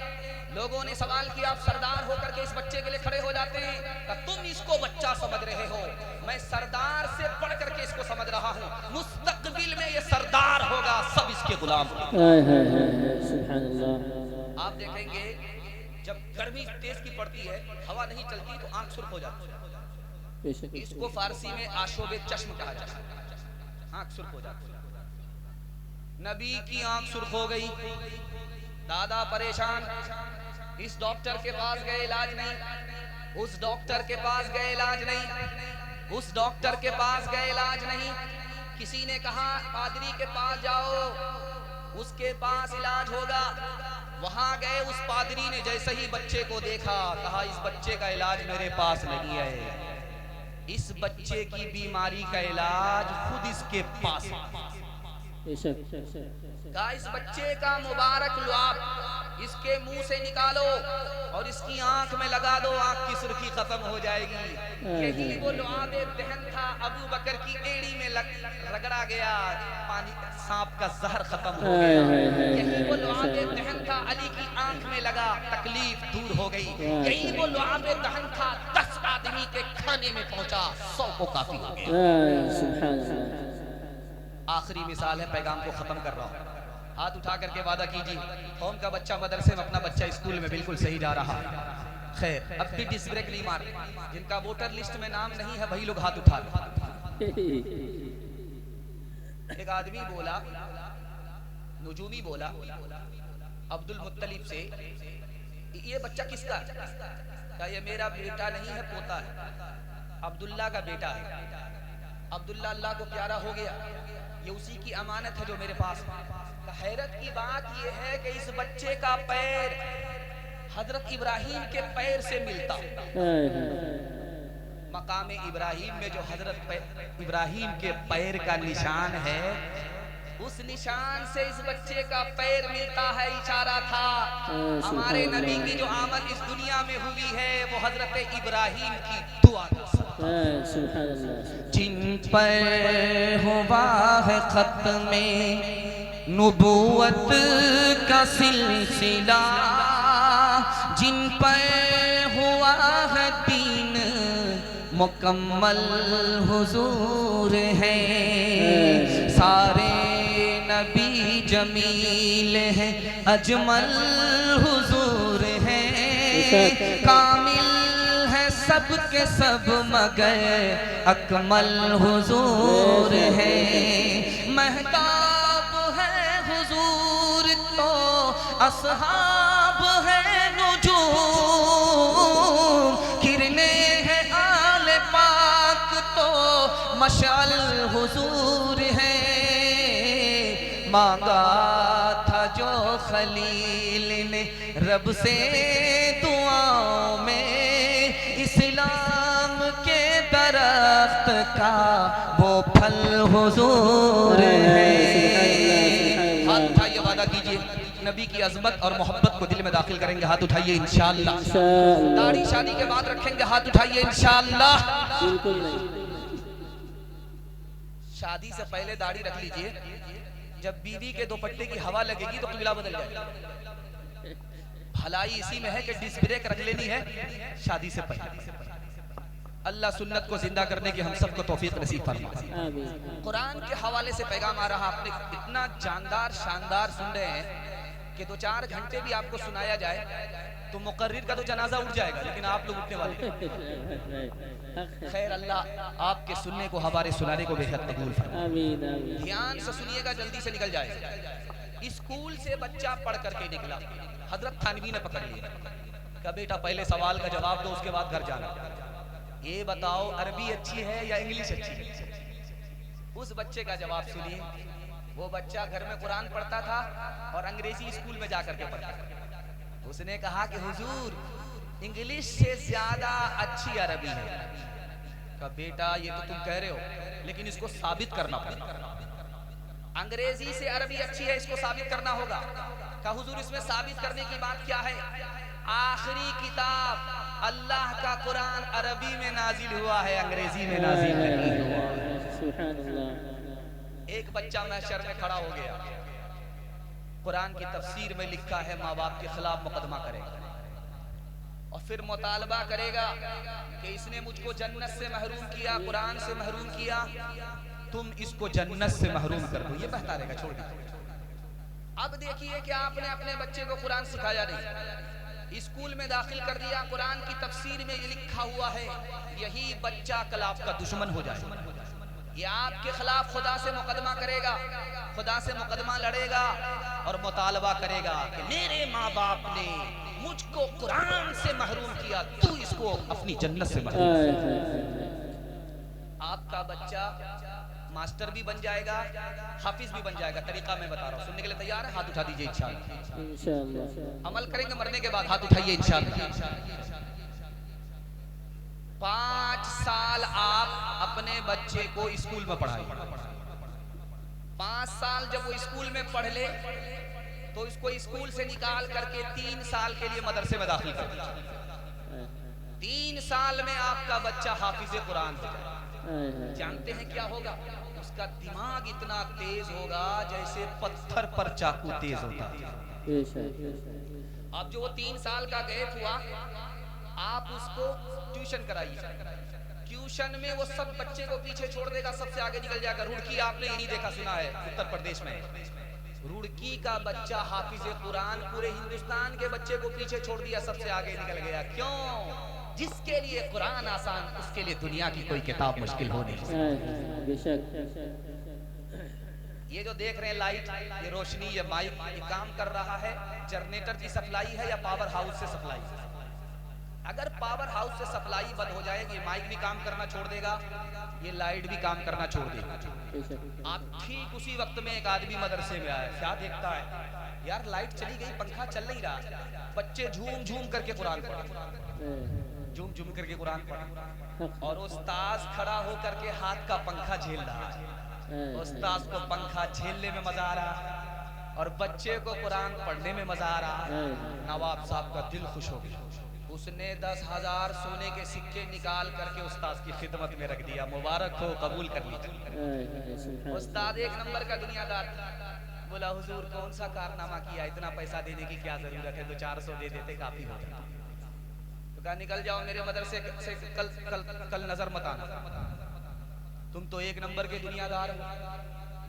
लोगों ने सवाल किया, आप सरदार होकर के इस बच्चे के लिए खड़े हो जाते हैं? तो तुम इसको बच्चा समझ रहे हो, मैं सरदार से बढ़ करके इसको समझ रहा हूँ। मुस्तकबिल में ये सरदार होगा, सब इसके गुलाम सुभान अल्लाह। आप देखेंगे जब गर्मी तेज की पड़ती है, हवा नहीं चलती तो आंख सुर्ख हो जाती है। इसको फारसी में आशोबे चश्म कहा जाता है, आंख सुर्ख हो जाती है। नबी की आंख सुर्ख हो गई, दादा परेशान, इस डॉक्टर के पास गए, इलाज नहीं, उस डॉक्टर के पास गए, इलाज नहीं, उस डॉक्टर के पास गए, इलाज नहीं। किसी ने कहा पादरी के पास जाओ, उसके पास इलाज होगा। वहां गए, उस पादरी ने जैसे ही बच्चे को देखा, कहा इस बच्चे का इलाज मेरे पास नहीं है, इस बच्चे की बीमारी का इलाज खुद इसके पास है। कहा इस बच्चे का मुबारक लुआब इसके मुंह से निकालो और इसकी आंख में लगा दो, आंख की सुर्खी खत्म हो जाएगी। यही वो लुआब दहन था, अबू बकर की एड़ी में रगड़ा गया, पानी सांप का जहर खत्म हो गया। यही वो लुआब दहन था, अली की आंख में लगा, तकलीफ दूर हो गई। यही वो लुआब दहन था, 10 आदमी के खाने में पहुंचा, 100 को काफी हो गया। आखिरी मिसाल है, पैगाम को खत्म कर रहा हूँ। हाथ उठा करके वादा कीजिए, कौन का बच्चा मदरसे में, अपना बच्चा स्कूल में बिल्कुल सही जा रहा है। खैर, अब भी डिस ब्रेक नहीं मार, जिनका वोटर लिस्ट में नाम नहीं है वही लोग हाथ उठा रहे। एक आदमी बोला, नुजूमी बोला अब्दुल मुत्तलिब से, ये बच्चा किसका है? क्या ये मेरा बेटा नहीं है, पोता है, अब्दुल्ला का बेटा है। अब्दुल्ला अल्लाह को प्यारा हो गया, ये उसी की अमानत है जो मेरे पास है। हैरत की बात यह है कि इस बच्चे का पैर हजरत इब्राहिम के पैर से मिलता। मकाम इब्राहिम में जो हजरत इब्राहिम के पैर का निशान है, उस निशान से इस बच्चे का पैर मिलता है। इशारा था हमारे नबी की जो आमद इस दुनिया में हुई है वो हजरत इब्राहिम की दुआ था। सुभान अल्लाह। जिन पर हुआ है खत्मे नुबुवत का सिलसिला, जिन पर हुआ है दीन मुकम्मल हुजूर है, सारे नबी जमील है अजमल हुजूर है, कामिल है सब के सब मगर अकमल हुजूर है, महताब है हुजूर तो असहाब है नुजूम, किरने है आले पाक तो मशाल हुजूर है, मांगा था जो खलील ने रब से दुआओं में, इस्लाम के दरख्त का वो फल हुजूर है। हाथ उठाइए, वादा कीजिए नबी की अजमत और मोहब्बत को दिल में दाखिल करेंगे। हाथ उठाइए इंशाअल्लाह। दाढ़ी शादी के बाद रखेंगे। हाथ उठाइए इंशाअल्लाह। बिल्कुल नहीं। शादी से पहले दाढ़ी रख लीजिए, जब बीवी के दुपट्टे की हवा लगेगी तो किबला बदल जाएगा। भलाई इसी में है कि डिस्क ब्रेक रख लेनी है शादी से पहले। अल्लाह सुन्नत को जिंदा करने की हम सबको तौफीक नसीब फरमाए। कुरान के हवाले से पैगाम आ रहा, आपने इतना जानदार शानदार सुन रहे हैं कि 2-4 घंटे भी आपको सुनाया जाए तो मुकर्रिर का तो जनाजा उठ जाएगा, लेकिन आप लोग उठने वाले। खैर, अल्लाह आपके सुनने को, हमारे सुनाने को बेहद कबूल फरमाए। ध्यान से सुनिएगा, जल्दी से निकल जाए। स्कूल से बच्चा पढ़ करके निकला, हजरत थानवी ने पकड़ लिया, कहा बेटा पहले सवाल का जवाब दो, उसके बाद घर जाना। ये बताओ अरबी अच्छी है या इंग्लिश अच्छी है? उस बच्चे का जवाब सुनिए। वो बच्चा घर में कुरान पढ़ता था और अंग्रेजी स्कूल में जाकर के पढ़ता था। उसने कहा कि हुजूर इंग्लिश से ज्यादा अच्छी अरबी है। कहा बेटा ये तो तुम कह रहे हो, लेकिन इसको साबित करना पड़ेगा। अंग्रेजी से अरबी अच्छी है, इसको साबित करना होगा। कहा हुजूर इसमें साबित करने की बात क्या है? आखिरी किताब अल्लाह का कुरान अरबी में नाजिल हुआ है, अंग्रेजी में नाजिल नहीं हुआ। एक बच्चा महशर में खड़ा हो गया। कुरान की तफसीर में लिखा है माँ बाप के खिलाफ मुकदमा करेगा और फिर मुतालबा करेगा कि इसने मुझको जन्नत से महरूम किया, कुरान से महरूम किया, तुम इसको जन्नत से महरूम कर दो। ये बहता रहेगा, छोड़ दो। अब देखिए कि आपने अपने बच्चे को कुरान सिखाया नहीं, स्कूल में दाखिल कर दिया, कुरान की तफसीर में ये लिखा हुआ है, यही बच्चा कल आपका दुश्मन हो जाए। ये आपके खिलाफ खुदा से मुकदमा करेगा, खुदा से मुकदमा लड़ेगा और मुतालबा करेगा कि मेरे माँ बाप ने मुझको कुरान से महरूम किया, तू इसको अपनी जन्नत से महरूम। आपका बच्चा मास्टर भी बन जाएगा, हाफिज भी बन जाएगा। तरीका मैं बता रहा हूँ, सुनने के लिए तैयार है? हाथ उठा दीजिए इंशाअल्लाह। अमल करेंगे मरने के बाद, हाथ उठाइए इंशाअल्लाह। 5 साल आप अपने बच्चे को स्कूल में पढ़ाइए। 5 साल जब वो स्कूल में पढ़ ले तो इसको स्कूल से निकाल करके 3 साल के लिए मदरसे में दाखिल कर दीजिए। 3 साल में आपका बच्चा हाफिज कुरान हो जाए। जानते हैं क्या होगा? उसका दिमाग इतना तेज होगा जैसे पत्थर पर चाकू तेज होता है। अब जो वो 3 साल का गैप हुआ, आप उसको ट्यूशन कराइए। ट्यूशन में वो सब बच्चे को पीछे छोड़ देगा, सबसे आगे निकल जाएगा। रुड़की आपने यही देखा सुना है, उत्तर प्रदेश में रुड़की का बच्चा हाफिज कुरान पूरे हिंदुस्तान के बच्चे को पीछे छोड़ दिया, सबसे आगे निकल गया। क्यों? जिसके लिए कुरान आसान, उसके लिए दुनिया की कोई किताब मुश्किल हो नहीं। ये जो देख रहे हैं लाइट, ये रोशनी, ये माइक, ये काम कर रहा है जनरेटर की सप्लाई है या पावर हाउस से सप्लाई? अगर पावर हाउस से सप्लाई बंद हो जाएगी, माइक भी काम करना छोड़ देगा, ये लाइट भी काम करना छोड़ देगा। आप ठीक उसी वक्त में एक आदमी मदरसे में आया, क्या देखता है यार लाइट चली गई, पंखा चल नहीं रहा, बच्चे झूम झूम करके कुरान पढ़, झूम झूम करके कुरान पढ़, और उस्ताद खड़ा होकर के हाथ का पंखा झेल रहा है। उस्ताद को पंखा झेलने में मजा आ रहा है और बच्चे को कुरान पढ़ने में मजा आ रहा है। नवाब साहब का दिल खुश हो गया। उसने 10,000 सोने के सिक्के निकाल करके उस्ताद की खिदमत में रख दिया। मुबारक हो, कबूल कर लीजिए। उस्ताद एक नंबर का दुनियादार। बोला हुजूर कौन सा कारनामा किया, इतना पैसा देने की क्या जरूरत है, 200-400 दे देते काफी होता। तो कहा निकल जाओ मेरे मदरसे से, कल कल कल नजर मत आना, तुम तो एक नंबर के दुनियादार हो।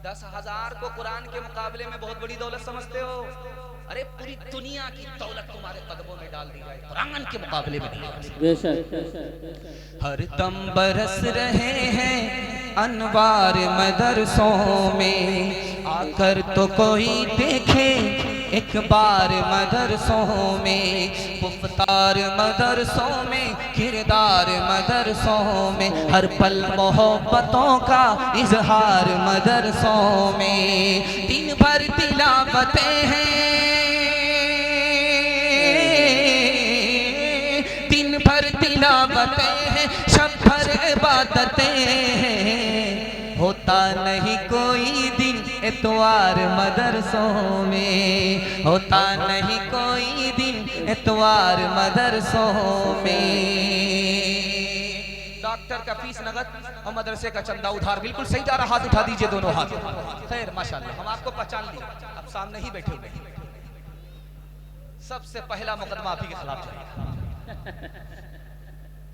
10,000 को कुरान के मुकाबले में बहुत बड़ी दौलत समझते हो। अरे पूरी दुनिया की दौलत तुम्हारे कदमों में डाल दी जाए, कुरान के मुकाबले में नहीं। बेशक हर दम बरस रहे हैं अनवार मदरसों में, आकर तो कोई देखे एक बार मदरसों में। गुफ्तार मदरसों में, किरदार मदरसों में, हर पल मोहब्बतों का इजहार मदरसों में। दिन भर तिलावतें हैं, दिन भर तिलावतें हैं, शब भर इबादतें हैं। होता नहीं कोई दिन इतवार मदरसों में, होता नहीं कोई दिन इतवार मदरसों में। डॉक्टर का फीस नगद और मदरसे का चंदा उधार। बिल्कुल सही जा रहा, हाथ उठा दीजिए दोनों हाथ। खैर माशाल्लाह, हम आपको पहचान लिए, अब सामने ही बैठे हुए। सबसे पहला मुकदमा आप ही के खिलाफ जाएगा।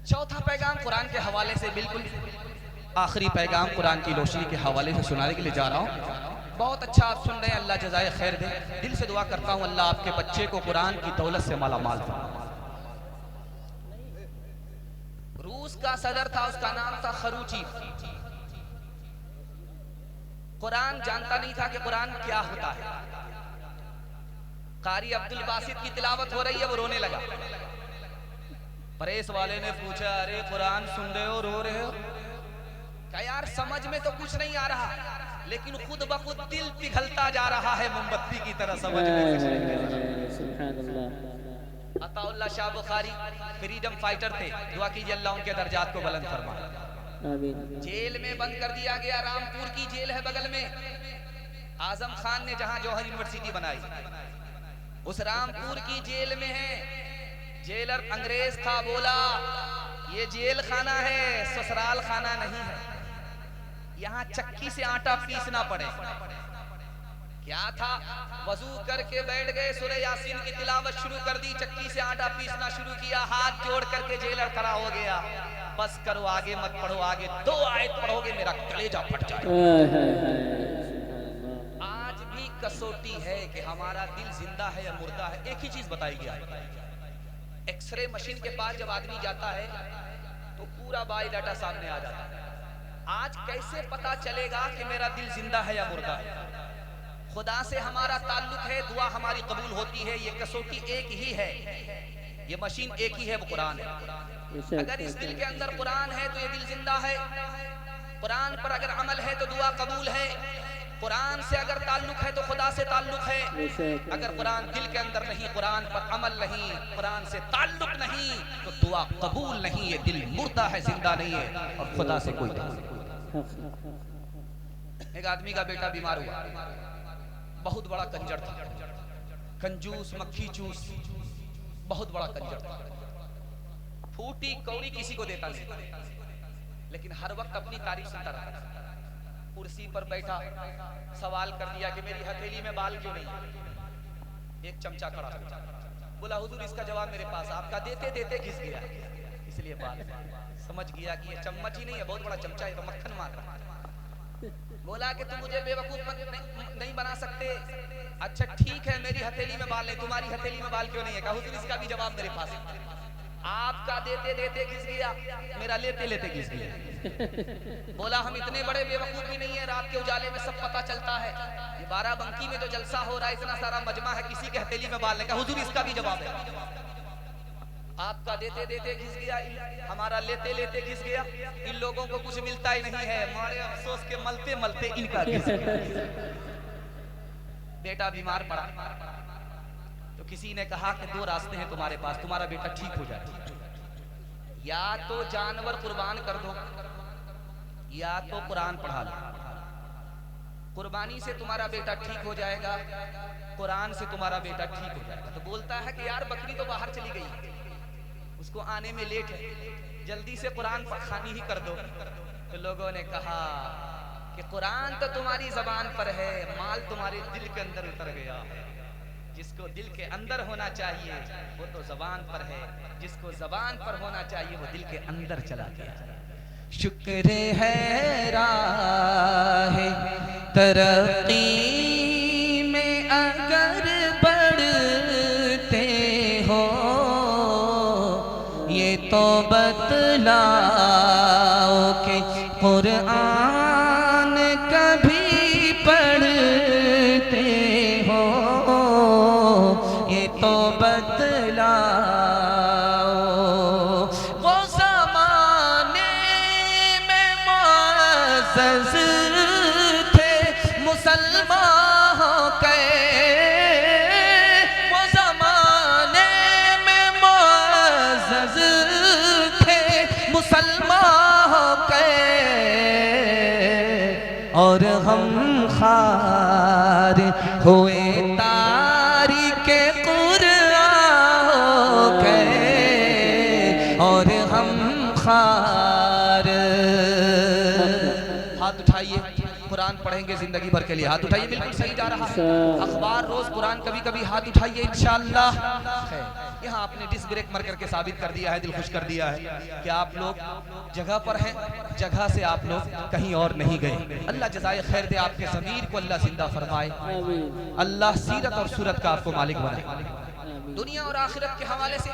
चौथा पैगाम कुरान के हवाले से, बिल्कुल आखिरी पैगाम कुरान की रोशनी के हवाले से सुनाने के लिए जा रहा हूँ। बहुत अच्छा आप सुन रहे हैं, अल्लाह जज़ाए खैर दे। दिल से दुआ करता हूँ अल्लाह आपके बच्चे को कुरान की दौलत से मालामाल करे। रूस का सदर था, उसका नाम था खरूची। कुरान जानता नहीं था कि कुरान क्या होता है। कारी अब्दुल बासित की तिलावत हो रही है, वो रोने लगा। प्रेस वाले ने पूछा अरे कुरान सुन रहे हो, रो रहे हो? क्या यार समझ में तो कुछ नहीं आ रहा, लेकिन खुद ब खुद दिल पिघलता जा रहा है मोमबत्ती की तरह, समझ में। सुभान अल्लाह। अताउल्लाह शाह बुखारी फ्रीडम फाइटर थे, दुआ कीजिए अल्लाह उनके दर्जात को बुलंद फरमाए। आमीन। जेल में बंद कर दिया गया, रामपुर की जेल है बगल में। आजम खान ने जहां जौहर यूनिवर्सिटी बनाई, उस रामपुर की जेल में है। जेलर अंग्रेज था, बोला ये जेल खाना है, ससुराल खाना नहीं है। यहाँ चक्की से आटा पीसना पड़े। क्या था, वजू करके बैठ गए, सूरह यासीन की तिलावत शुरू कर दी, चक्की से आटा पीसना शुरू किया, हाथ जोड़ करके जेलर खड़ा हो गया। बस करो, आगे मत पढ़ो, आगे 2 आयत पढ़ोगे मेरा कलेजा फट जाएगा। आज भी कसौटी है कि हमारा दिल जिंदा है या मुर्दा है। एक ही चीज बताई गया, एक्सरे मशीन के पास जब आदमी जाता है तो पूरा बायोडाटा सामने आ जाता है। आज कैसे पता चलेगा कि मेरा दिल जिंदा है या मुर्दा है? खुदा से हमारा ताल्लुक है, दुआ हमारी कबूल होती है। ये कसौटी एक ही है, ये मशीन एक ही है, वो कुरान है। अगर इस दिल के अंदर कुरान है तो ये दिल जिंदा है। कुरान पर अगर अमल है तो दुआ कबूल है। कुरान से अगर ताल्लुक है तो खुदा से ताल्लुक है। अगर कुरान दिल के अंदर नहीं, कुरान पर अमल नहीं, कुरान से ताल्लुक नहीं, तो दुआ कबूल नहीं। ये दिल मुर्दा है, जिंदा नहीं है, और खुदा से कोई ताल्लुक। एक आदमी का बेटा बीमार हुआ, बहुत बड़ा कंजर था, कंजूस, मक्खी चूस, बहुत बड़ा कंजर था। फूटी कौड़ी किसी को देता नहीं, लेकिन हर वक्त अपनी तारीफ सुनता रहता। कुर्सी पर बैठा, सवाल कर दिया कि मेरी हथेली में बाल क्यों नहीं? एक चमचा खड़ा हो, बोला हुजूर इसका जवाब मेरे पास, आपका देते देते घिस गया, इसलिए बाल। समझ गया कि ये चम्मच ही नहीं है, बहुत बड़ा चमचा है, तो मक्खन मार रहा है। बोला कि तुम मुझे बेवकूफ नहीं बना सकते। अच्छा ठीक है, मेरी हथेली में बाल नहीं, तुम्हारी हथेली में बाल क्यों नहीं है? कहा हुजूर इसका भी जवाब मेरे पास है। आपका देते देते घिस गया, मेरा लेते लेते घिस गया। बोला हम इतने बड़े बेवकूफ भी नहीं है, रात के उजाले में सब पता चलता है। ये बाराबंकी में जो जलसा हो रहा है, इतना सारा मजमा है, किसी के हथेली में बाल नहीं। कहा हुजूर इसका भी जवाब है। आपका देते देते घिस गया, हमारा लेते लेते घिस गया। इन लोगों को कुछ मिलता ही नहीं है, हमारे अफसोस के मलते मलते इनका घिस गया। बेटा बीमार पड़ा तो किसी ने कहा कि 2 रास्ते हैं तुम्हारे पास, तुम्हारा बेटा ठीक हो जाए। या तो जानवर कुर्बान कर दो, या तो कुरान पढ़ा लो। कुर्बानी से तुम्हारा बेटा ठीक हो जाएगा, कुरान से तुम्हारा बेटा ठीक हो जाएगा। तो बोलता है कि यार बकरी तो बाहर चली गई, उसको आने में लेट है, जल्दी से कुरान खानी ही कर दो। तो लोगों ने कहा कि कुरान तो तुम्हारी जबान पर है, माल तुम्हारे दिल के अंदर उतर गया है। जिसको दिल के अंदर होना चाहिए वो तो जबान पर है, जिसको जबान पर होना चाहिए वो दिल के अंदर चला गया। शुक्र है राह तरक्की में अगर बढ़ते हो, ये तो बतलाओ कि कुरान कभी पढ़ते हो, ये तो बतलाओ। वो ज़माने में मुअज़्ज़ज़ थे मुसलमान के, वो ज़माने में मुअज़्ज़ज़ थे मुसलमान के, और हम खार हुए तारीके कुरान के, और हम खार। हाथ उठाइए, कुरान पढ़ेंगे जिंदगी भर के लिए। हाथ उठाइए, बिल्कुल सही जा रहा है। अखबार रोज कुरान कभी कभी। हाथ उठाइए इंशाअल्लाह। यहाँ आपने डिस्क ब्रेक मार करके साबित कर दिया है, दिल खुश कर दिया है कि आप लोग जगह पर हैं, जगह से आप लोग कहीं और नहीं गए। अल्लाह जज़ाए खैर दे, आपके ज़मीर को अल्लाह जिंदा फरमाए, अल्लाह सीरत और सूरत का आपको मालिक बनाए। दुनिया और आखिरत के हवाले से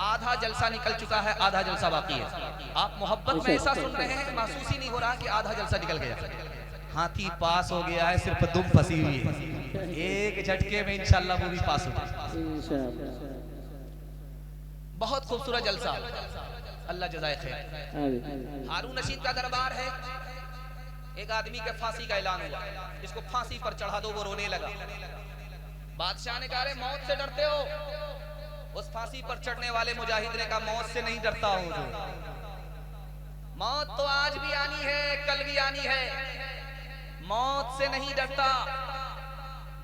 आधा जलसा निकल चुका है, आधा जलसा बाकी है। आप मोहब्बत में ऐसा सुन रहे हैं, महसूस ही नहीं हो रहा कि आधा जलसा निकल गया। हाथी पास हो गया है, सिर्फ दुम फंसी हुई है। एक झटके में इंशाअल्लाह वो भी पास हो जाए। बहुत खूबसूरत जलसा, अल्लाह जज़ाए खैर। हारून रशीद का दरबार है। एक आदमी के फांसी का ऐलान हुआ, इसको फांसी पर चढ़ा दो। वो रोने लगा। बादशाह ने कहा, मौत से डरते हो? उस फांसी पर चढ़ने वाले मुजाहिद ने कहा, मौत से नहीं डरता हूं। मौत तो आज भी आनी है, कल भी आनी है। मौत से नहीं डरता,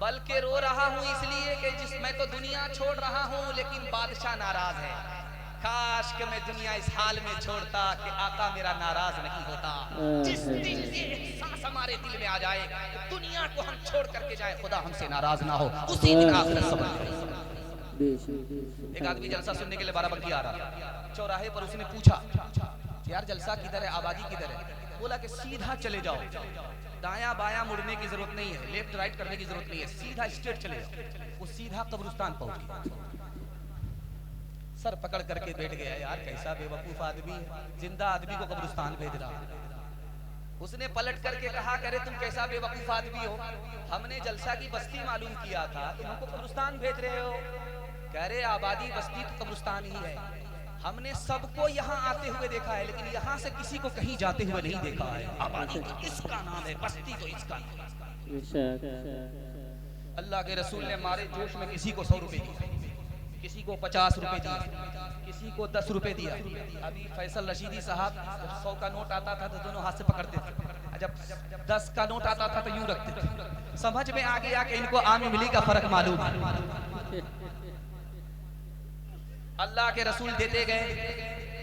बल्कि रो रहा हूं इसलिए कि मैं तो दुनिया छोड़ रहा हूं, लेकिन बादशाह नाराज है। काश कि मैं दुनिया इस हाल में छोड़ता कि आका मेरा नाराज नहीं होता। जिस दिन ये एहसास हमारे दिल में आ जाए कि दुनिया को हम छोड़ करके जाए, खुदा हमसे नाराज ना हो, उसी दिन आखिरत समझ। एक आदमी जलसा सुनने के लिए बाराबंकी आ रहा, चौराहे पर उसने पूछा, यार जलसा किधर है, आबादी किधर है? बोला कि सीधा चले जाओ, दायां बायां मुड़ने की जरूरत नहीं है, लेफ्ट राइट करने की जरूरत नहीं है, सीधा स्ट्रेट चले जाओ। वो सीधा कब्रिस्तान पहुंच गया। सर पकड़ करके बैठ गया, यार कैसा बेवकूफ आदमी है, जिंदा आदमी को कब्रिस्तान भेज रहा। उसने पलट करके कहा, करे तुम कैसा बेवकूफ आदमी हो, हमने जलसा की बस्ती मालूम किया था, तुम हमको कब्रिस्तान भेज रहे हो। कह रहे आबादी बस्ती तो कब्रिस्तान ही है, हमने सबको यहाँ आते हुए देखा है, लेकिन यहाँ से किसी को कहीं जाते हुए नहीं देखा है। आबादी तो इसका नाम है, बस्ती तो इसका नाम है। अल्लाह के रसूल ने मारे जोश में किसी को 100 रुपए दिए, किसी को 50 रुपए दिए, किसी को 10 रुपए दिया। अभी फैसल रशीदी साहब जब 100 का नोट आता था तो दोनों हाथ से पकड़ते थे, जब 10 का नोट आता था तो यूं रखते थे। समझ में आ गया कि इनको आम मिली का फर्क मालूम है। अल्लाह के रसूल देते गए,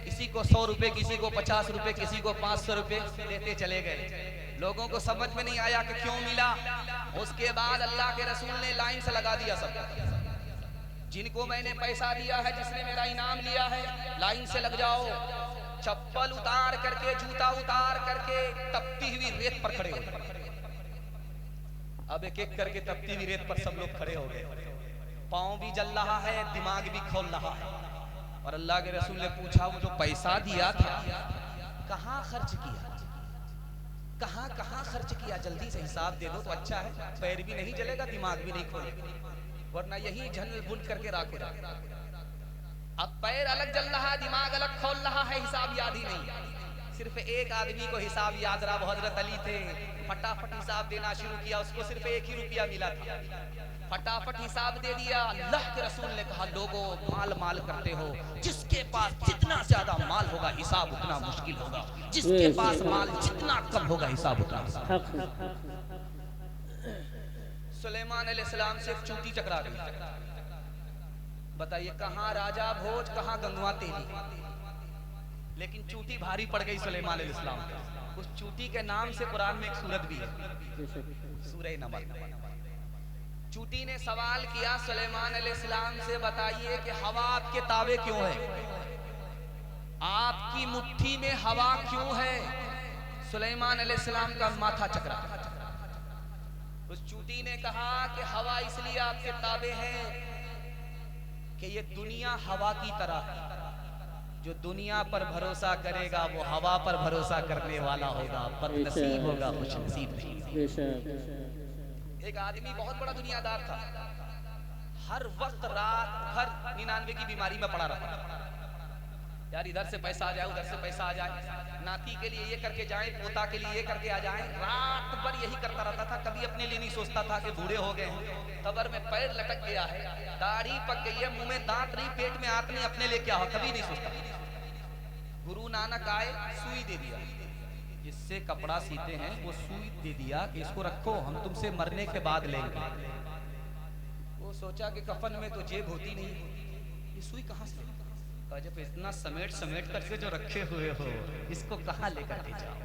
किसी को 100 रुपए, किसी को 50 रुपए, किसी को 500 रुपए देते चले गए। लोगों को समझ में नहीं आया कि क्यों मिला। उसके बाद अल्लाह के रसूल ने लाइन से लगा दिया सब, जिनको मैंने पैसा दिया है, जिसने मेरा इनाम लिया है, लाइन से लग जाओ। चप्पल उतार करके, जूता उतार करके तपती हुई रेत पर खड़े हो गए। अब एक एक करके तपती हुई रेत पर सब लोग खड़े हो गए। पाँव भी जल रहा है, दिमाग भी खोल रहा है। और अल्लाह के रसूल ने पूछा, वो जो पैसा दिया था कहाँ खर्च किया, कहाँ कहाँ खर्च किया? जल्दी से हिसाब दे दो तो अच्छा है, पैर भी नहीं जलेगा, दिमाग भी नहीं खोलेगा, वरना यही झन बुन करके राख हो जाएगा। अब पैर अलग जल रहा है, दिमाग अलग खोल रहा है, हिसाब याद ही नहीं। सिर्फ एक आदमी को हिसाब याद रहा, वो हजरत अली थे। फटाफट हिसाब देना शुरू किया, उसको सिर्फ 1 ही रुपया मिला था। फटाफट हिसाब दे दिया। अल्लाह के रसूल ने कहा, लोगों माल माल करते हो, जिसके पास जितना ज्यादा माल होगा हिसाब उतना मुश्किल होगा, जिसके पास माल जितना कम होगा हिसाब उतना। सुलेमान अलैहिस्सलाम से एक चूंटी टकरा गई। बताइए कहाँ राजा भोज, कहाँ गंगवा तेली, लेकिन चूटी भारी पड़ गई सुलेमान अलैहिस्सलाम को। उस चूटी के नाम से कुरान में एक सूरत भी है, सूरह नमल। चूटी ने सवाल किया सुलेमान अलैहिस्सलाम से, बताइए कि हवा आपके ताबे क्यों है, आपकी मुट्ठी में हवा क्यों है? सुलेमान अलैहिस्सलाम का माथा चकरा। उस चूटी ने कहा कि हवा इसलिए आपके ताबे है कि ये दुनिया हवा की तरह है, जो दुनिया पर भरोसा करेगा वो हवा पर भरोसा करने वाला होगा, पर नसीब होगा खुश नसीब नहीं। एक आदमी बहुत बड़ा दुनियादार था, हर वक्त रात भर 99 की बीमारी में पड़ा रहता, यार इधर से पैसा आ जाए उधर से पैसा आ जाए, नाती के लिए ये करके जाए, पोता के लिए ये करके आ जाए, रात भर यही करता रहता था। कभी अपने लिए नहीं सोचता था कि बूढ़े हो गए हैं, कब्र में पैर लटक गया है, दाढ़ी पक गई है, मुंह में दांत नहीं, पेट में आंत नहीं, अपने लिए क्या हो कभी नहीं सोचता। गुरु नानक आए, सुई दे दिया, जिससे कपड़ा सीते हैं वो सुई दे दिया कि इसको रखो, हम तुमसे मरने के बाद लेंगे। वो सोचा कि कफन में तो जेब होती नहीं, ये सुई कहाँ से? जब इतना समेट समेट करके जो रखे हुए हो, इसको कहाँ लेकर के जाओ?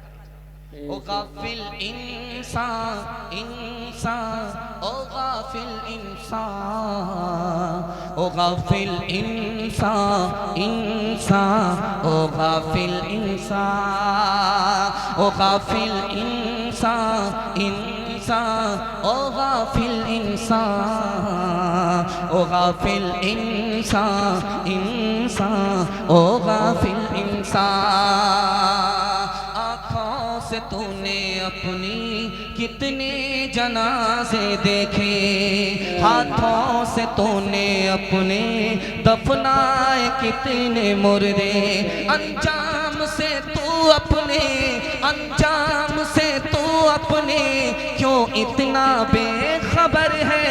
ओ गाफिल इंसान इंसान, ओ गाफिल इंसान, ओ गाफिल इंसान इंसान, ओ गाफिल इंसान, ओ गाफिल इंसान इंसान, ओ गाफिल इंसान, ओ गाफिल इंसान इंसान, ओ गाफिल इंसान। आँखों से तूने अपनी कितने जनाजे देखे, हाथों से तूने अपने दफनाए कितने मुर्दे, अंजाम से तू अपने, अंजाम से तू अपने क्यों इतना बेखबर है?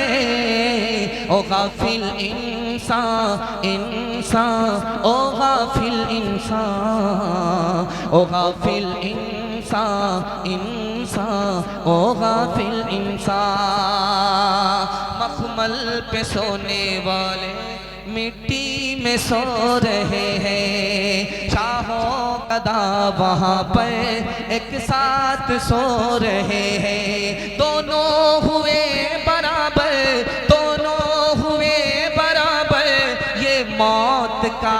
ओ गाफिल इंसान इंसान, ओ गाफिल इंसान, ओ गाफिल इंसान इंसान, ओ गाफिल इंसान। मखमल पे सोने वाले मिट्टी में सो रहे हैं, शाहों कदा वहाँ पर एक साथ सो रहे हैं, दोनों हुए बराबर, दोनों हुए बराबर, ये मौत का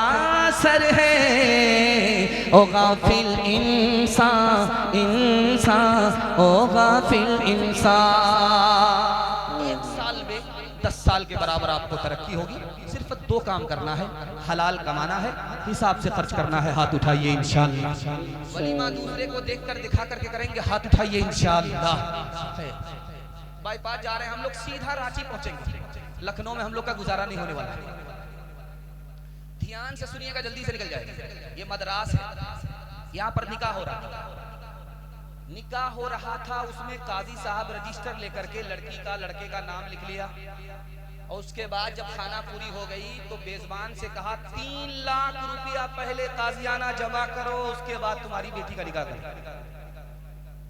असर है। ओ गाफिल इंसान इंसान, ओ गाफिल इंसान। 1 साल में 10 साल के बराबर आपको तरक्की होगी। सिर्फ 2 काम करना है, हलाल कमाना है, हिसाब से खर्च करना है। हाथ उठाइए इंशाअल्लाह। वलीमा दूसरे को देखकर दिखा करके करेंगे, हाथ उठाइए इंशाअल्लाह। बाईपास जा रहे हैं हम लोग, सीधा रांची पहुंचेंगे, लखनऊ में हम लोग का गुजारा नहीं होने वाला है। ध्यान से सुनिएगा, जल्दी से निकल जाएगा। ये मद्रास है, यहाँ पर निकाह हो रहा, निकाह हो रहा था, उसमें काजी साहब रजिस्टर लेकर के लड़की का लड़के का नाम लिख लिया, और उसके बाद जब खाना पूरी हो गई तो बेजबान से कहा 3 लाख रुपया पहले काजियाना जमा करो, उसके बाद तुम्हारी बेटी का निकाह करो।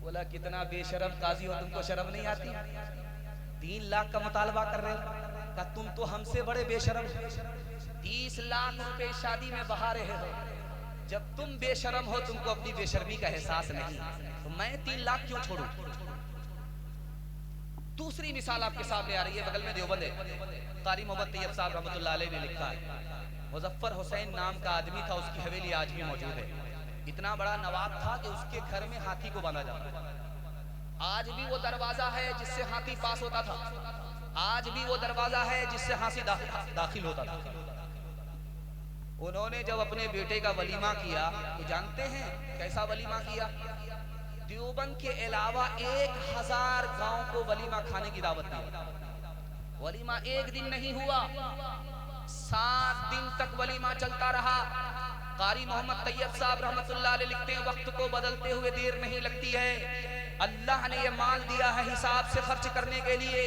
बोला कितना बेशरम काजी हो, तुमको शर्म नहीं आती? 3 लाख का मुतालबा कर रहे हो? कहा तुम तो हमसे बड़े बेशरम हो, 30 लाख रुपए शादी में बहा रहे हो। जब तुम बेशरम हो, तुमको अपनी बेशर्मी का एहसास नहीं, तो मैं 3 लाख क्यों छोड़ूं? दूसरी मिसाल आपके सामने आ रही है, बगल में देवबंद है, कारी मोहम्मद तैयब साहब रहमतुल्लाह अलैह ने लिखा है, मुजफ्फर हुसैन नाम का आदमी था, उसकी हवेली आज भी मौजूद है। इतना बड़ा नवाब था कि उसके घर में हाथी को बांधा जाता था। आज भी वो दरवाजा है जिससे हाथी पास होता था, आज भी वो दरवाजा है जिससे हाथी दाखिल होता था। उन्होंने जब अपने बेटे का वलीमा किया तो जानते हैं कैसा वलीमा किया? देवबंद के अलावा 1000 गांव को वलीमा खाने की दावत दी। वलीमा एक दिन नहीं हुआ, 7 दिन तक वलीमा चलता रहा। कारी मोहम्मद तैयब साहब रहमतुल्लाह अलैह लिखते हैं, वक्त को बदलते हुए देर नहीं लगती है। अल्लाह ने ये माल दिया है हिसाब से खर्च करने के लिए।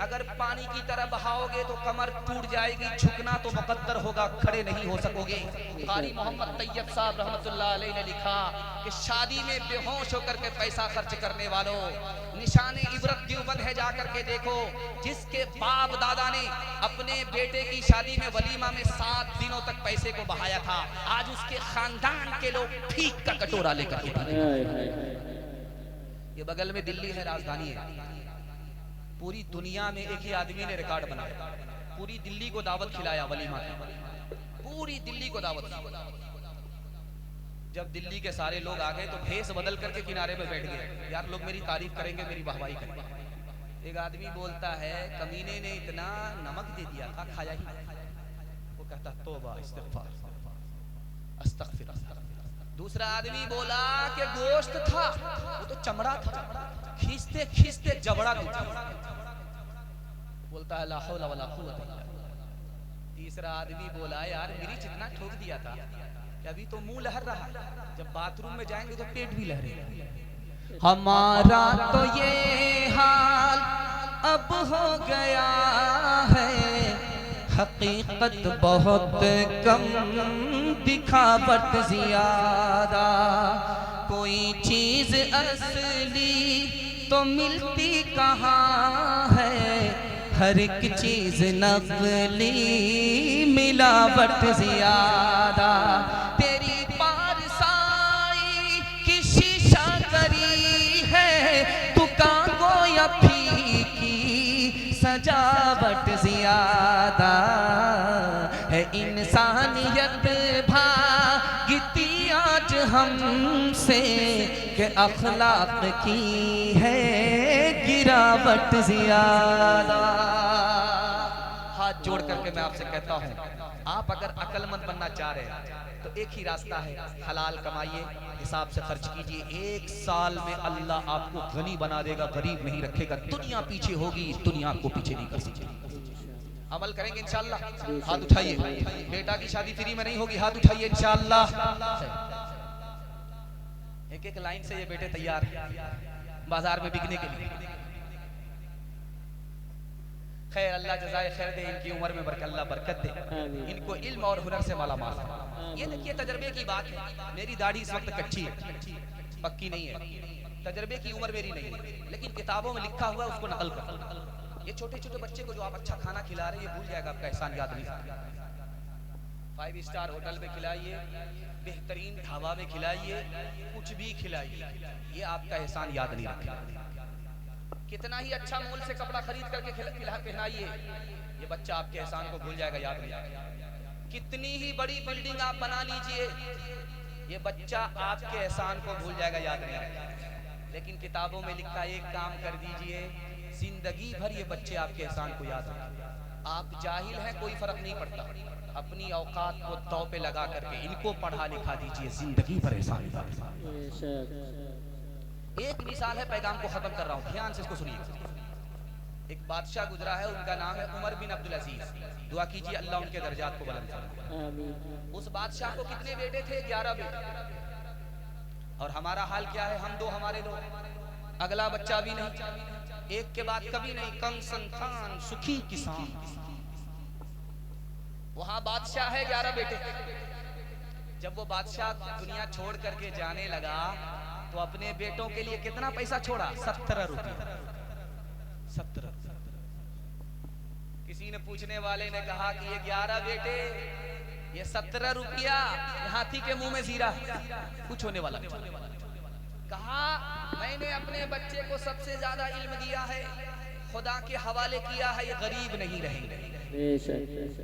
अगर पानी की तरह बहाओगे तो कमर टूट जाएगी, झुकना तो मुकद्दर होगा, खड़े नहीं हो सकोगे। कारी मोहम्मद तैयब साहब रहमतुल्लाह अलैह ने लिखा कि शादी में बेहोश होकर के पैसा खर्च करने वालों, निशाने इबरत देवबंद है, जाकर के देखो। जिसके बाप दादा ने अपने बेटे की शादी में वलीमा में 7 दिनों तक पैसे को बहाया था, आज उसके खानदान के लोग फीक का कटोरा लेकर के। ये बगल में दिल्ली है, राजधानी है। पूरी दुनिया में एक ही आदमी ने रिकॉर्ड बनाया, पूरी दिल्ली को दावत खिलाया वलीमा की, पूरी दिल्ली को दावत। जब दिल्ली के सारे लोग आ गए तो भेष बदल करके किनारे पे बैठ गए, यार लोग मेरी तारीफ करेंगे, मेरी वाहवाही करेंगे। एक आदमी बोलता है, कमीने ने इतना नमक दे दिया था, खाया ही। वो कहता तौबा इस्तिग़फ़ार अस्तग़फ़िर। दूसरा आदमी बोला कि गोश्त था, वो तो चमड़ा था, खींचते खींचते जबड़ा टूटा। बोलता है ला हौला वला कुव्वता इल्ला बिल्लाह। तीसरा आदमी बोला, यार मिर्च इतना ठोक दिया था कि अभी तो मुंह लहर रहा है, जब बाथरूम में जाएंगे तो पेट भी लहरेगा। हमारा तो ये हाल अब हो गया है, हकीकत बहुत कम, दिखावट ज्यादा। कोई चीज असली तो मिलती कहाँ है, हर एक चीज नकली, मिलावट ज्यादा। तेरी पारसाई की शीशा करी है, दुकान या फीकी सजावट ज्यादा है। इंसानियत भागती आज हमसे कि अखलाक की है गिरावट ज्यादा। हाथ जोड़ करके मैं आपसे कहता हूँ, आप अगर अक्लमंद बनना चाह रहे हैं तो एक ही रास्ता है, हलाल कमाइए, हिसाब से खर्च कीजिए। 1 साल में अल्लाह आपको गनी बना देगा, गरीब नहीं रखेगा। दुनिया पीछे होगी, इस दुनिया को पीछे नहीं कर सकती। अमल करेंगे इंशाअल्लाह। हाथ उठाइए। बेटा की शादी फ्री में नहीं होगी, हाथ उठाइए इंशाअल्लाह। एक एक लाइन से ये बेटे तैयार हैं बाजार में बिकने के लिए। खैर अल्लाह जज़ाए खैर दे, इनकी उम्र में अल्लाह बरकत दे, इनको इल्म और हुनर से माला माल। ये देखिए तजर्बे की बात है। मेरी दाढ़ी इस वक्त कच्ची है, पक्की नहीं है, तजर्बे की उम्र मेरी नहीं है, लेकिन किताबों में लिखा हुआ है, उसको नकल कर। ये छोटे छोटे बच्चे को जो आप अच्छा खाना खिला रहे हैं, ये भूल जाएगा, आपका एहसान याद नहीं। 5 स्टार होटल में खिलाइए, बेहतरीन ढाबा में खिलाइए, कुछ भी खिलाइए, ये आपका एहसान याद नहीं रखेगा। कितना ही अच्छा मोल से कपड़ा खरीद करके पहनाइए, ये बच्चा आपके एहसान को भूल जाएगा, याद नहीं आएगा। कितनी ही बड़ी बिल्डिंग आप बना लीजिए, ये बच्चा आपके एहसान को भूल जाएगा, याद नहीं आएगा। लेकिन किताबों में लिखा, एक काम कर दीजिए, जिंदगी भर ये बच्चे आपके एहसान को याद रखें। आप जाहिल हैं, कोई फर्क नहीं पड़ता, अपनी औकात को तौ पे लगा करके इनको पढ़ा लिखा दीजिए, जिंदगी भर एहसान याद। एक मिसाल है, पैगाम को खत्म कर रहा हूँ, ध्यान से इसको सुनिए। एक बादशाह गुजरा है, उनका नाम है उमर बिन अब्दुल अजीज। दुआ कीजिए अल्लाह उनके दर्जात को बुलंद करे। उस बादशाह को कितने बेटे थे? 11 बेटे। और हमारा हाल क्या है? हम 2 हमारे 2, अगला बच्चा भी नहीं, एक के बाद कभी नहीं, कम संतान सुखी किसान। वहां बादशाह है, 11 बेटे। जब वो बादशाह दुनिया छोड़ करके जाने लगा तो अपने बेटों के लिए कितना पैसा छोड़ा? 17 रुपये। 17। किसी ने पूछने वाले ने कहा कि ये 11 बेटे, ये 17 रुपया हाथी के मुंह में जीरा, कुछ होने वाला नहीं। कहा मैंने अपने बच्चे को सबसे ज्यादा इल्म दिया है, खुदा के हवाले किया है, ये गरीब नहीं रहेंगे।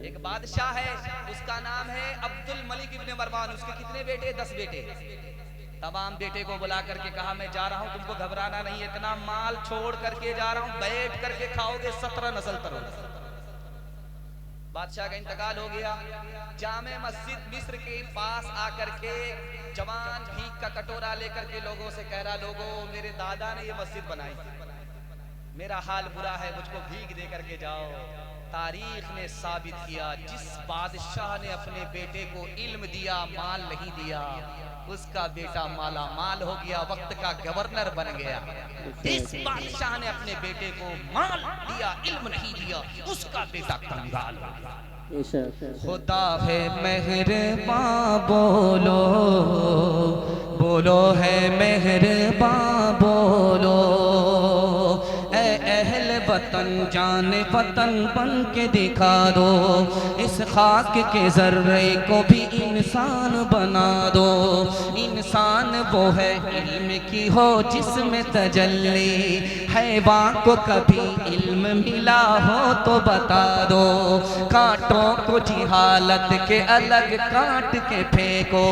एक बादशाह है, उसका नाम है अब्दुल मलिक इब्ने मरवान। उसके कितने बेटे? 10 बेटे। तमाम बेटे को बुला करके कहा मैं जा रहा हूं, तुमको घबराना नहीं, इतना माल छोड़ करके जा रहा हूं, बैठ करके खाओगे, 17 नस्ल तरोगे। बादशाह का इंतकाल हो गया। जामे मस्जिद मिस्र के पास आकर के जवान भीख का कटोरा लेकर के लोगों से कह रहा, लोगों मेरे दादा ने ये मस्जिद बनाई, मेरा हाल बुरा है, मुझको भीख दे करके जाओ। तारीख ने साबित किया, जिस बादशाह ने अपने बेटे को इल्म दिया, माल नहीं दिया, उसका बेटा माला माल हो गया, वक्त का गवर्नर बन गया। जिस बादशाह ने अपने बेटे को माल दिया, इल्म नहीं दिया, उसका बेटा कंगाल हो गया। खुदा है मेहरबान, बोलो बोलो है मेहरबान, बोलो ऐ अहल वतन, जान वतन बन के दिखा दो, इस खाक के जर्रे को भी इंसान बना दो। इंसान वो है इल्म की हो जिसमें तजल्ली, हैवान को कभी इल्म मिला हो तो बता दो। कांटों को जिहालत के अलग काट के फेंको,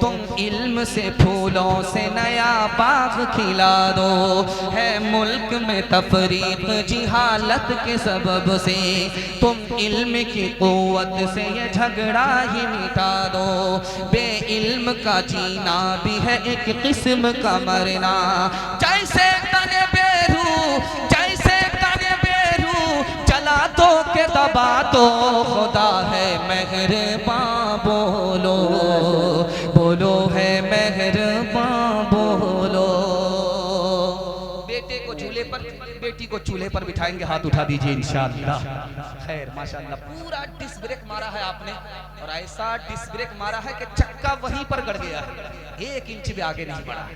तुम इल्म से फूलों से नया बाग खिला दो। है मुल्क में तफरीक जिहालत के सबब से, तुम इल्म की कुव्वत से ये झगड़ा ही मिटा दो। बे इल्म का जीना भी है एक किस्म का मरना, जैसे तने बेरू, जैसे तने बेरू, चला दो के दबा दो। खुदा है मेहरबान, बोलो बोलो है मेहरबान, बोलो। बेटे को झूले पर, बेटी को चूल्हे पर बिठाएंगे, हाथ उठा दीजिए इंशाअल्लाह। खैर माशाअल्लाह, पूरा डिस्क ब्रेक मारा है आपने, और ऐसा डिस्क ब्रेक मारा है कि चक्का वहीं पर गड़ गया है, 1 इंच भी आगे नहीं बढ़ा है।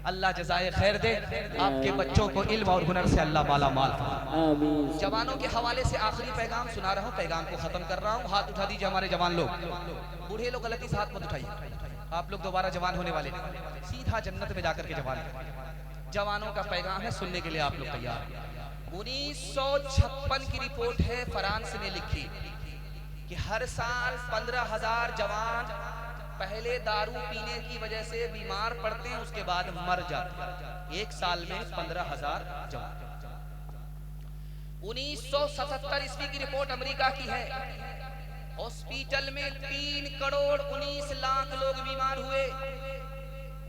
अल्लाह जज़ाए खैर दे, आपके बच्चों को इल्म और हुनर से अल्लाह माला माल फरमाए। जवानों के हवाले से आखिरी पैगाम सुना रहा हूँ, पैगाम को खत्म कर रहा हूँ। हाथ उठा दीजिए हमारे जवान लोग, बूढ़े लोग गलती से हाथ मत उठाइए, आप लोग दोबारा जवान होने वाले, सीधा जन्नत में जाकर के जवान। जवानों का पैगाम है, सुनने के लिए आप लोग तैयार। 1956 की रिपोर्ट है, फ्रांस ने लिखी कि हर साल 15,000 जवान पहले दारू पीने की वजह से बीमार पड़ते हैं, उसके बाद मर जाते हैं। 1 साल में 15,000 जवान। 1977 ईस्वी की रिपोर्ट अमेरिका की है, हॉस्पिटल में 3 करोड़ 19 लाख लोग बीमार हुए,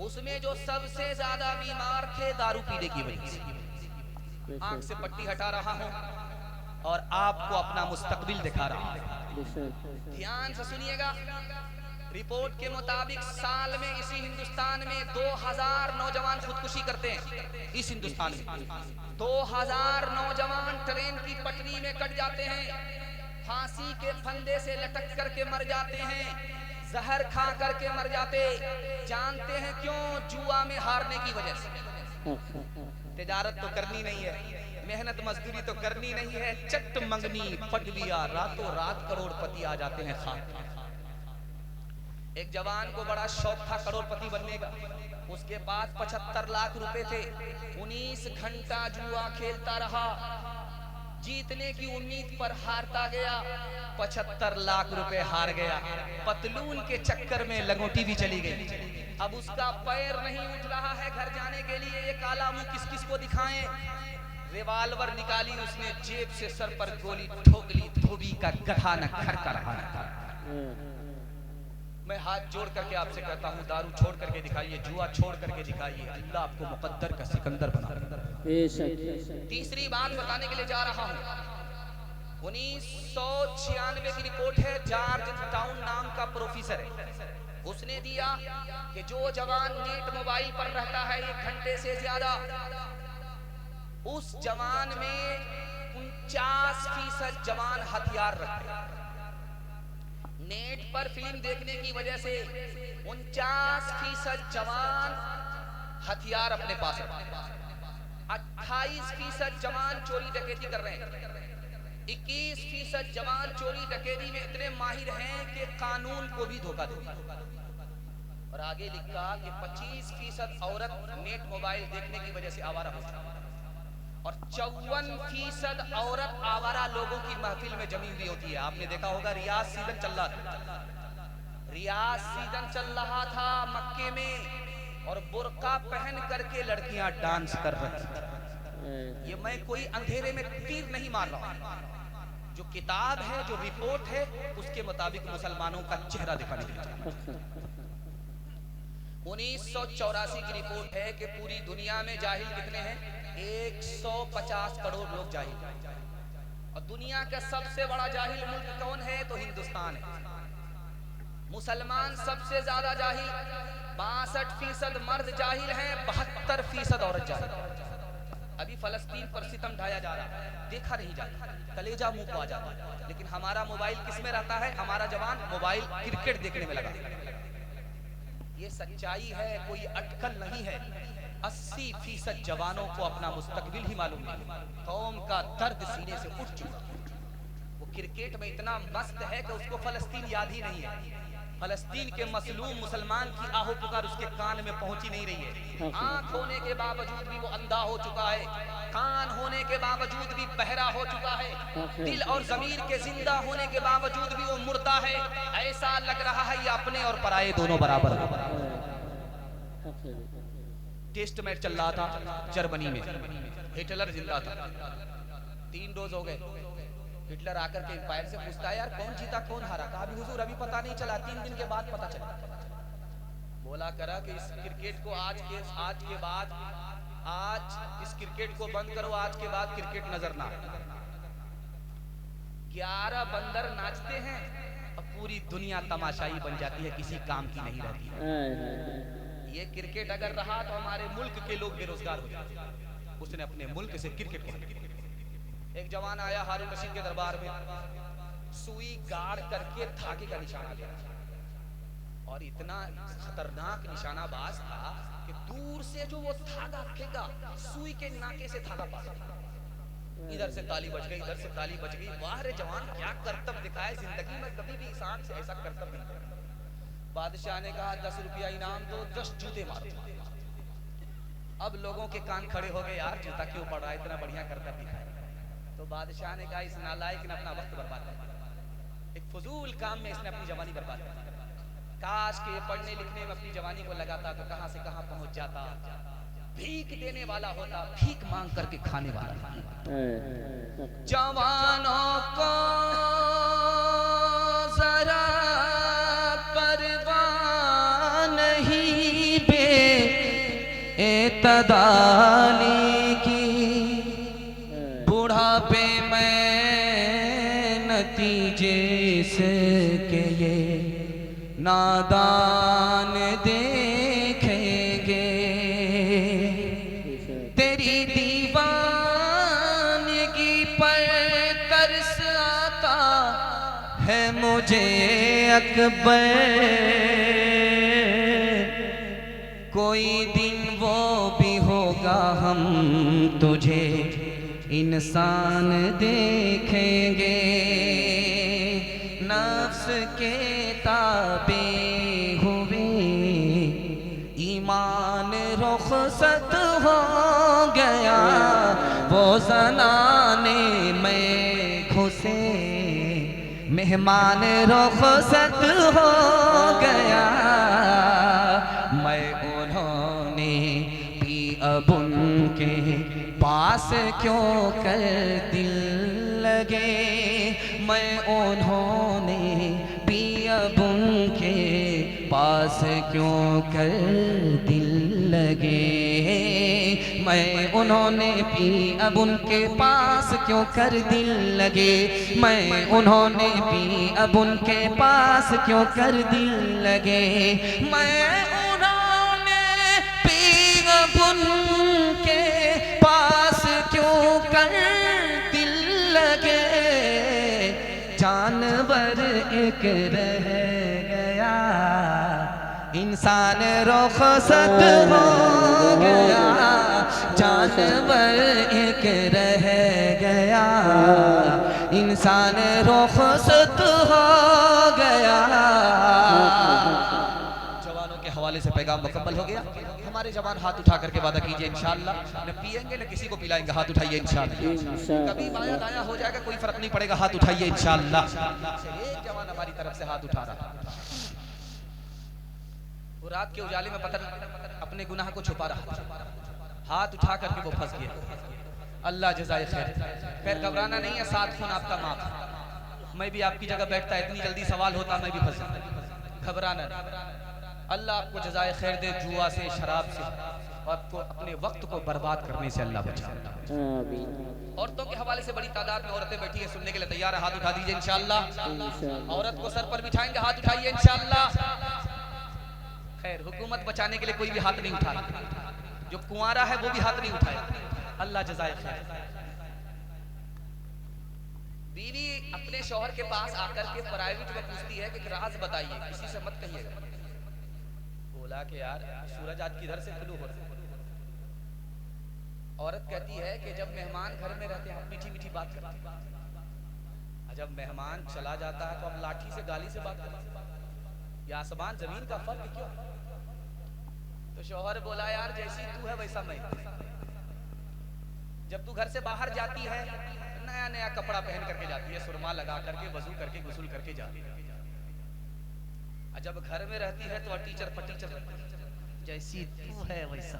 उसमें जो सबसे ज्यादा बीमार थे दारू पीने की वजह से। आंख से पट्टी हटा रहा हूं और आपको अपना मुस्तकबिल दिखा रहा हूं, ध्यान से सुनिएगा। रिपोर्ट के मुताबिक साल में इसी हिंदुस्तान में 2000 नौजवान खुदकुशी करते हैं। इस हिंदुस्तान में 2000 नौजवान ट्रेन की पटरी में कट जाते हैं, फांसी के फंदे से लटक करके मर जाते हैं, जहर खा करके मर जाते। जानते हैं क्यों? जुआ में हारने की वजह से। तिजारत तो करनी नहीं है, मेहनत मजदूरी तो करनी नहीं है, चट मंगनी पट लिया, रातों रात करोड़पति आ जाते हैं खाक। एक जवान को बड़ा शौक था करोड़पति बनने का, उसके पास 75 लाख रुपए थे, 19 घंटा जुआ खेलता रहा, जीतने की उम्मीद पर हारता गया, 75 लाख रुपए हार गया। पतलून के चक्कर में लंगोटी भी चली गई। अब उसका पैर नहीं उठ रहा है घर जाने के लिए, ये काला मुंह किस किस को दिखाएं। रिवाल्वर निकाली उसने, जेब से सर पर गोली ठोक ली, धोबी का गधा न घर का रहा न। मैं हाथ जोड़ करके आपसे कहता हूँ, दारू छोड़ करके दिखाइए, जुआ छोड़ करके दिखाइए, अल्लाह आपको मुकद्दर का सिकंदर बना। तीसरी बात बताने के लिए जा रहा हूँ, 1996 की रिपोर्ट है, जॉर्ज टाउन नाम का प्रोफेसर है, उसने दिया कि जो जवान नेट मोबाइल पर रहता है 1 घंटे से ज्यादा, उस जवान में 49% जवान हथियार रखते हैं। नेट पर फिल्म देखने की वजह से 49% जवान हथियार अपने पास रखते हैं। 28% जवान चोरी डकैती कर रहे हैं। 21% जवान चोरी डकैती में इतने माहिर हैं कि कानून को भी धोखा देते हैं। और आगे लिखा कि 25% औरत नेट मोबाइल देखने की वजह से आवारा हो चुकी है, और 54% औरत आवारा लोगों की महफिल में जमी हुई होती है। आपने देखा होगा, रियाज सीजन चल रहा था, रियाज सीजन चल रहा था मक्के में, और बुर्का पहन करके लड़कियां डांस कर रही थी। ये मैं कोई अंधेरे में तीर नहीं मार रहा हूं, जो किताब है, जो रिपोर्ट है, उसके मुताबिक मुसलमानों का चेहरा दिखाने के लिए। 1984 की रिपोर्ट है कि पूरी दुनिया में जाहिल कितने हैं? 150 करोड़ लोग जाहिल। और दुनिया का सबसे बड़ा जाहिल मुल्क कौन है? तो हिंदुस्तान है। मुसलमान सबसे ज्यादा जाहिल, 62% मर्द जाहिल हैं, 72% औरत जाहिल। अभी फलस्तीन पर सितम ढाया जा रहा है, देखा नहीं जाता, कलेजा मुंह को आ जाता है। लेकिन हमारा मोबाइल किसमें रहता है? हमारा जवान मोबाइल क्रिकेट देखने में लगा। ये सच्चाई है, कोई अटकल नहीं है। 80% जवानों को अपना मुस्तकबिल ही मालूम नहीं। कौम का दर्द सीने से उठ चुका। वो क्रिकेट में इतना मस्त है कि उसको फलस्तीन याद ही नहीं है। फलस्तीन के मसलूम मुसलमान की आहो पुकार उसके कान में पहुंची नहीं रही है। आंख होने के बावजूद भी वो अंधा हो चुका है, कान होने के बावजूद भी बहरा हो चुका है, दिल और ज़मीर के जिंदा होने के बावजूद भी वो मुर्दा है। ऐसा लग रहा है ये अपने और पराये दोनों बराबर। टेस्ट मैच चल रहा था जर्मनी में, हिटलर जिंदा था, 3 डोज हो गए। हिटलर आकर के एम्पायर से पूछता है, यार कौन जीता कौन हारा? कहा भी हुजूर अभी पता नहीं चला, 3 दिन के बाद पता चला। बोला करा कि इस क्रिकेट को आज के बाद इस क्रिकेट को बंद करो, आज के बाद क्रिकेट नजर ना। 11 बंदर नाचते हैं और पूरी दुनिया तमाशाई बन जाती है, किसी काम की नहीं रहती। ये क्रिकेट अगर रहा तो हमारे मुल्क के लोग बेरोजगार हो जाते। उसने अपने मुल्क से क्रिकेट को। एक जवान आया हारून रशीद के दरबार में, सुई गाड़ करके धागे का निशाना लिया और इतना खतरनाक निशानाबाज था कि दूर से जो वो धागा फेंका, सुई के नाके से धागा पास। इधर से ताली बज गई, इधर से ताली बज गई। वाह रे जवान, क्या करतब दिखाए, जिंदगी में कभी भी इस आंख से ऐसा करतब नहीं किया। बादशाह ने कहा 10 रुपया इनाम दो, 10 जूते मारो। अब लोगों के कान खड़े हो गए, यार जूता क्यों पड़ रहा है, इतना बढ़िया करतब दिखाए। तो बादशाह ने कहा इस नालायक ने अपना वक्त बर्बाद किया, एक फजूल काम में इसने अपनी जवानी बर्बाद की। काश के ये पढ़ने लिखने में अपनी जवानी को लगाता तो कहां से कहां पहुंच जाता। भीख देने वाला होता, भीख मांग करके खाने वाला। जवानों को जरा परवाह नहीं बे एतदाली की, बुढ़ापे में नतीजे से के ये नादान देखेंगे। तेरी दीवानगी पर तरस आता है मुझे अकबर, कोई दिन वो भी होगा हम तुझे इंसान देखेंगे। नफ्स के ताबे हुए ईमान रुखसत हो गया, वो ज़नाने में घुसे मेहमान रुखसत हो गया। मैं उन्होंने भी अब उनके पास क्यों कर दिल लगे, मैं उन्होंने भी अब उनके पास क्यों कर दिल लगे, मैं उन्होंने भी अब उनके पास क्यों कर दिल लगे, मैं उन्होंने भी अब उनके पास क्यों कर दिल लगे, मैं उन्होंने भी अब उनके पास क्यों कर दिल लगे। जानवर एक रह गया, इंसान रुखसत हो गया, जानवर एक रह गया, इंसान रुखसत हो गया। जवानों के हवाले से पैगाम मुकम्मल हो गया। हमारे जवान हाथ उठा करके वादा कीजिए इंशाअल्लाह, न पिएंगे न किसी को पिलाएंगे। हाथ उठाइए इंशाअल्लाह। कभी बाया दाया हो जाएगा कोई फर्क नहीं पड़ेगा, हाथ उठाइए इंशाअल्लाह। एक जवान हमारी तरफ से हाथ उठा रहा, वो रात के उजाले में पता अपने गुनाह को छुपा रहा, हाथ उठा करके वो फंस गया। अल्लाह जज़ाए खैर। खैर घबराना नहीं है, 7 खून आपका माफ। मैं भी आपकी जगह बैठता, इतनी जल्दी सवाल होता मैं भी फंसा। घबराना, अल्लाह आपको जज़ाए खैर दे, जुआ से, शराब से, और आपको अपने वक्त को बर्बाद करने से अल्लाह बचाए। औरतों के हवाले से बड़ी तादाद में औरतें बैठी है, सुनने के लिए तैयार है, हाथ उठा दीजिए इंशाअल्लाह। औरत को सर पर बिठाएंगे, हाथ उठाइए इंशाअल्लाह। खैर, हुकूमत बचाने के लिए कोई भी हाथ नहीं उठा रहा, जो कुंवारा है वो भी हाथ नहीं उठाया। अल्लाह जज़ाए खैर। बीवी अपने शौहर के पास आकर के प्राइवेट में पूछती है कि राज बताइए, किसी से मत कहिएगा। बोला कि यार सूरज आज किधर से तुलू हो रहा है। औरत कहती है कि जब मेहमान घर में रहते हैं मीठी मीठी बात करते हैं, जब मेहमान चला जाता है तो हम लाठी से गाली से बात करते हैं। या आसमान जमीन का फर्क क्यों? तो शौहर बोला यार जैसी तू है वैसा मैं। जब तू घर से बाहर जाती है नया नया कपड़ा पहन करके जाती है, सुरमा लगा करके, वजू करके, गुस्ल करके जाती है। जब घर में रहती है तो टीचर फटीचर जैसी तू है वैसा।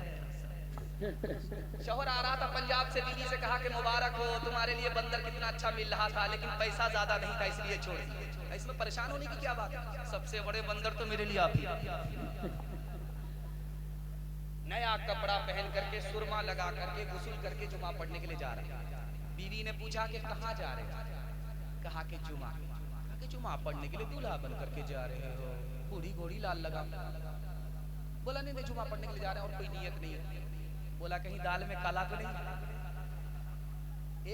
शौहर आ रहा था पंजाब से, बीवी से कहा कि मुबारक हो, तुम्हारे लिए बंदर कितना अच्छा मिल रहा था, लेकिन पैसा ज्यादा नहीं था इसलिए छोड़ दिया। इसमें परेशान होने की क्या बात है? सबसे बड़े बंदर तो मेरे लिए आप ही। नया कपड़ा पहन करके, सुरमा लगा करके, गुस्ल करके जुमा पढ़ने के लिए जा रहे हैं। बीवी ने पूछा कि कहाँ जा रहे हैं? कहा कि जुमा। कहा कि जुमा पढ़ने के लिए दूल्हा बन करके जा रहे हो? बूढ़ी घोड़ी लाल लगा। बोला नहीं जुमा पढ़ने के लिए जा रहे हैं और कोई नियत नहीं है। बोला कहीं दाल में काला तो नहीं?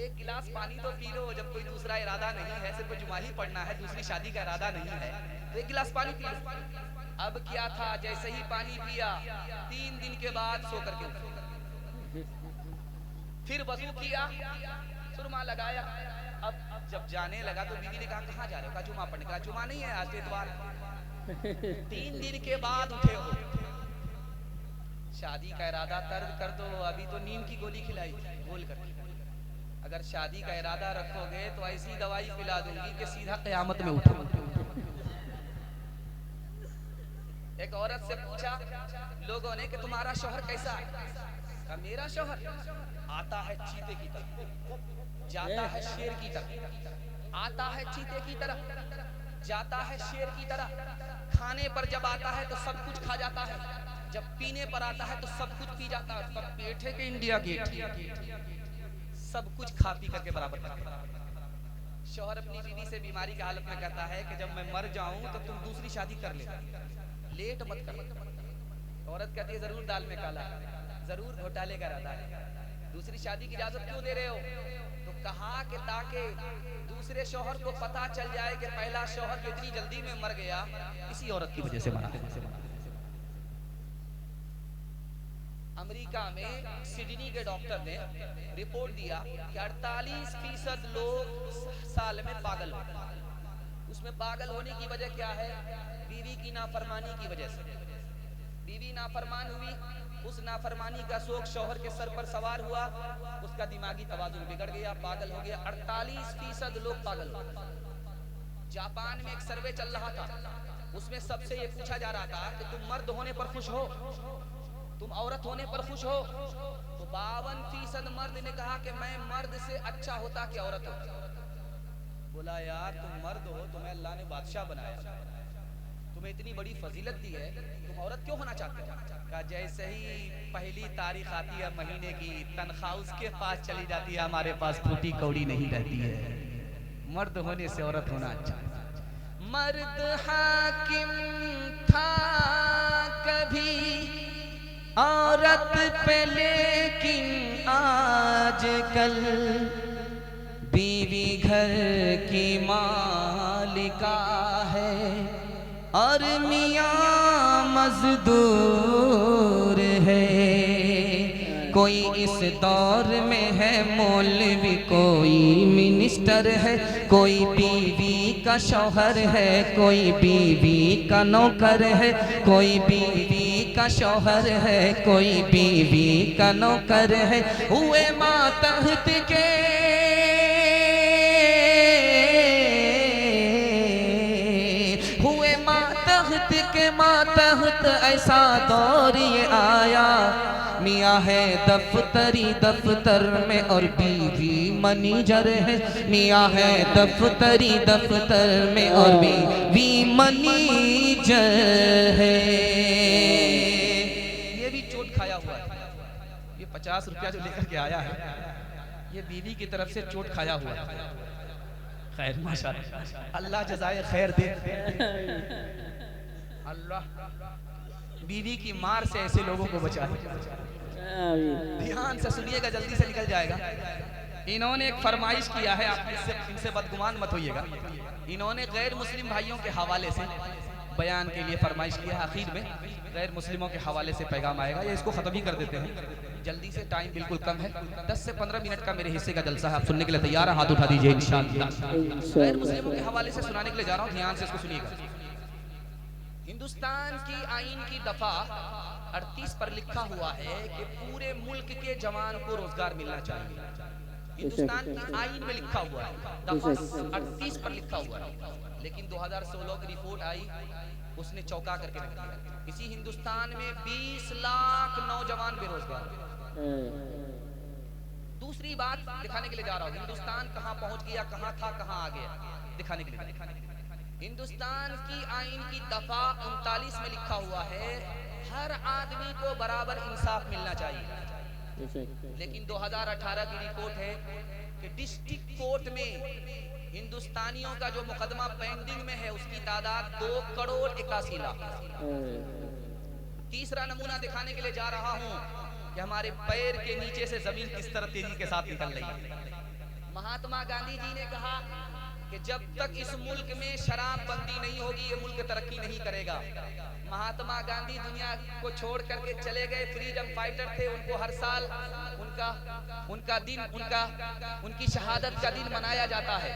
एक गिलास पानी तो पी लो, जब कोई दूसरा इरादा नहीं है, सिर्फ जुमा ही पढ़ना है, दूसरी शादी का इरादा नहीं है, तो एक गिलास पानी पी लो। अब क्या था, जैसे ही पानी पिया 3 दिन के बाद सो करके उठा, फिर वजू किया, सुरमा लगाया। अब जब जाने लगा तो बीवी ने कहा कहाँ जा रहे हो? कहा जुमा पढ़ने। कहा जुमा नहीं है, आज इतवार। 3 दिन के बाद उठे हो, शादी का इरादा तर्क कर दो, अभी तो नींद की गोली खिलाई बोल कर। अगर शादी का इरादा रखोगे तो ऐसी दवाई पिला दूंगी कि सीधा क़यामत में उठो। एक औरत से पूछा लोगों ने कि तुम्हारा शौहर कैसा है? कहा मेरा शौहर आता है चीते की तरह, जाता है शेर की तरह। आता है चीते की तरह, जाता है शेर की तरह। खाने पर जब आता है तो सब कुछ खा जाता है, जब पीने पर आता है तो सब कुछ पी जाता है। उसका पेट है कि इंडिया गेट, सब कुछ खा पी करके बराबर करता है। शौहर अपनी बीवी से बीमारी की हालत में कहता है कि जब मैं मर जाऊं तो तुम दूसरी शादी कर ले, लेट मत कर। औरत कहती है जरूर दाल में काला है, जरूर घोटाले का इरादा है, दूसरी शादी की इजाजत क्यों दे रहे हो? तो कहा कि ताकि दूसरे शौहर को पता चल जाए कि पहला शौहर जो इतनी जल्दी में मर गया इसी औरत की वजह से मरा। अमेरिका में सिडनी के डॉक्टर ने रिपोर्ट दिया कि 48% लोग साल में पागल होते हैं। उसमें पागल होने की वजह क्या है? बीवी की नाफरमानी की वजह से। बीवी नाफरमान हुई, उस नाफरमानी का शोक शौहर के सर पर सवार हुआ, उसका दिमागी तवाज़ुन बिगड़ गया, पागल हो गया। 48% लोग पागल हो गए। जापान में एक सर्वे चल रहा था, उसमें सबसे ये पूछा जा रहा था कि तुम मर्द होने पर खुश हो, तुम औरत होने पर खुश हो? तो 52% मर्द ने कहा कि मैं मर्द से अच्छा होता कि औरत होता। बोला यार तुम मर्द हो, तुम्हें अल्लाह ने बादशाह बनाया, तुम्हें इतनी बड़ी फजीलत दी है, तुम औरत क्यों होना चाहते हो? कहा जैसे ही पहली तारीख आती है महीने की, तनख्वाह उसके पास चली जाती है, हमारे पास फूटी कौड़ी नहीं रहती है। मर्द होने से औरत होना अच्छा। मर्द हाकिम था कभी औरत पे, लेकिन आजकल बीवी घर की मालिका है और मियाँ मजदूर है। कोई इस दौर में है मौलवी, कोई मिनिस्टर है, कोई बीवी का शौहर है, कोई बीवी का नौकर है, कोई बीवी का शौहर है, कोई बीवी का नौकर है। हुए मातहत के मातहत ऐसा दौर ये आया, मियाँ है दफ्तरी दफ्तर में और बीवी मनीजर है। मियाँ है दफ्तरी दफ्तर में और बीवी मनीजर है। ये भी चोट खाया हुआ है। ये 50 रुपया जो लेकर के आया है ये बीवी की तरफ से चोट खाया हुआ है। खैर माशाअल्लाह, अल्लाह जज़ाए खैर दे। अल्लाह बीवी की मार से ऐसे लोगों को बचाए। ध्यान से सुनिएगा, जल्दी से निकल जाएगा। इन्होंने एक फरमाइश किया है, आप इनसे बदगुमान मत होइएगा। इन्होंने गैर मुस्लिम भाइयों के हवाले से बयान के लिए फरमाइश किया है। आखिर में गैर मुस्लिमों के हवाले से पैगाम आएगा, या इसको ख़त्म ही कर देते हैं जल्दी से, टाइम बिल्कुल कम है। 10 से 15 मिनट का मेरे हिस्से का जलसा है, आप सुनने के लिए तैयार हैं? हाथ उठा दीजिए इंशाअल्लाह। गैर मुस्लिमों के हवाले से सुनाने के लिए जा रहा हूँ, ध्यान से इसको सुनिएगा। हिंदुस्तान की आइन की दफा 38 पर लिखा हुआ है कि पूरे मुल्क के जवान को रोजगार मिलना चाहिए। हिंदुस्तान की आइन में लिखा हुआ है, दफा 38 पर लिखा हुआ है। लेकिन 2016 की रिपोर्ट आई, उसने चौंका करके रख दिया। इसी हिंदुस्तान में 20 लाख नौजवान बेरोजगार। दूसरी बात दिखाने के लिए जा रहा हूँ, हिंदुस्तान कहाँ पहुंच गया, कहाँ था, कहाँ आ गया, दिखाने के लिए। हिंदुस्तान की आइन की दफा 39 में लिखा हुआ है, हर आदमी को बराबर इंसाफ मिलना चाहिए। लेकिन 2018 की रिपोर्ट है कि डिस्ट्रिक्ट कोर्ट में हिंदुस्तानियों का जो मुकदमा पेंडिंग में है, उसकी तादाद 2 करोड़ 81 लाख। तीसरा नमूना दिखाने के लिए जा रहा हूं कि हमारे पैर के नीचे से जमीन किस तरह तेजी के साथ निकल रही है। महात्मा गांधी जी ने कहा कि जब तक इस मुल्क में शराब बंदी नहीं होगी, ये मुल्क तरक्की नहीं करेगा। महात्मा गांधी दुनिया को छोड़ करके चले गए, फ्रीडम फाइटर थे, उनको हर साल उनकी शहादत का दिन मनाया जाता है।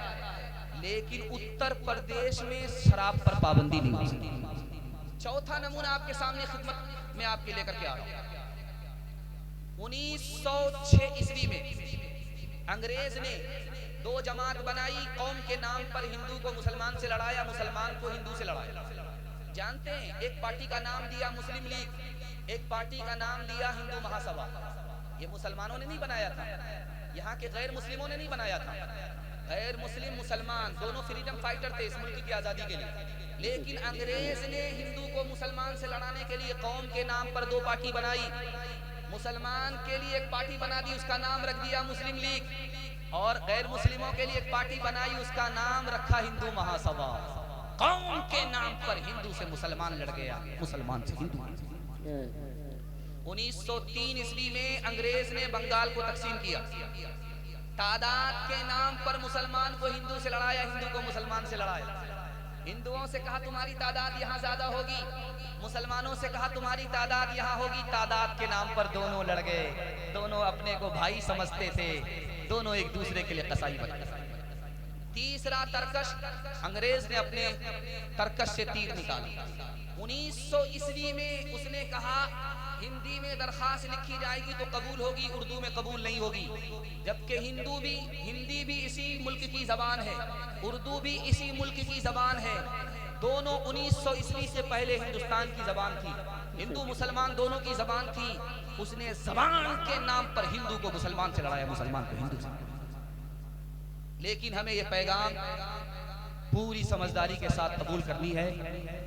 लेकिन उत्तर प्रदेश में शराब पर पाबंदी नहीं हो सकती। चौथा नमूना आपके सामने खिदमत में आपके लेकर के आ रहा हूं। 1906 ईस्वी में अंग्रेज ने 2 जमात बनाई, कौम के नाम पर हिंदू को मुसलमान से लड़ाया, मुसलमान को हिंदू से लड़ाया। जानते हैं, एक पार्टी का नाम दिया मुस्लिम लीग, एक पार्टी का नाम दिया हिंदू महासभा। ये मुसलमानों ने नहीं बनाया था, यहाँ के गैर मुस्लिमों ने नहीं बनाया था। गैर मुस्लिम मुसलमान दोनों फ्रीडम फाइटर थे इस मुल्क की आज़ादी के लिए। लेकिन अंग्रेज ने हिंदू को मुसलमान से लड़ाने के लिए कौम के नाम पर 2 पार्टी बनाई। मुसलमान के लिए एक पार्टी बना दी, उसका नाम रख दिया मुस्लिम लीग, और गैर मुस्लिमों के लिए एक पार्टी बनाई, उसका नाम रखा हिंदू महासभा। कौम के नाम पर हिंदू से मुसलमान लड़ गया, मुसलमान से हिंदू। 1903 ईस्वी में अंग्रेज ने बंगाल को तकसीम किया। तादाद के नाम पर मुसलमान को हिंदू से लड़ाया, हिंदू को मुसलमान से लड़ाया। हिंदुओं से कहा तुम्हारी तादाद यहाँ ज्यादा होगी, मुसलमानों से कहा तुम्हारी तादाद यहाँ होगी। तादाद के नाम पर दोनों लड़ गए, दोनों अपने को भाई समझते थे, दोनों एक दूसरे के लिए कसाई बन गए। तीसरा तरकश, अंग्रेज ने अपने तरकश से तीर निकाला। 1900 ईस्वी में उसने कहा हिंदी में दरखास्त लिखी जाएगी तो कबूल होगी, उर्दू में कबूल नहीं होगी। जबकि हिंदी भी इसी मुल्क की जबान है, उर्दू भी इसी मुल्क की जबान है। दोनों 1900 ईस्वी से पहले हिंदुस्तान की जबान थी, हिंदू मुसलमान दोनों की जबान थी। उसने जबान के नाम पर हिंदू को मुसलमान से लड़ाया, मुसलमान को हिंदू से। लेकिन हमें यह पैगाम पूरी समझदारी के साथ कबूल करनी है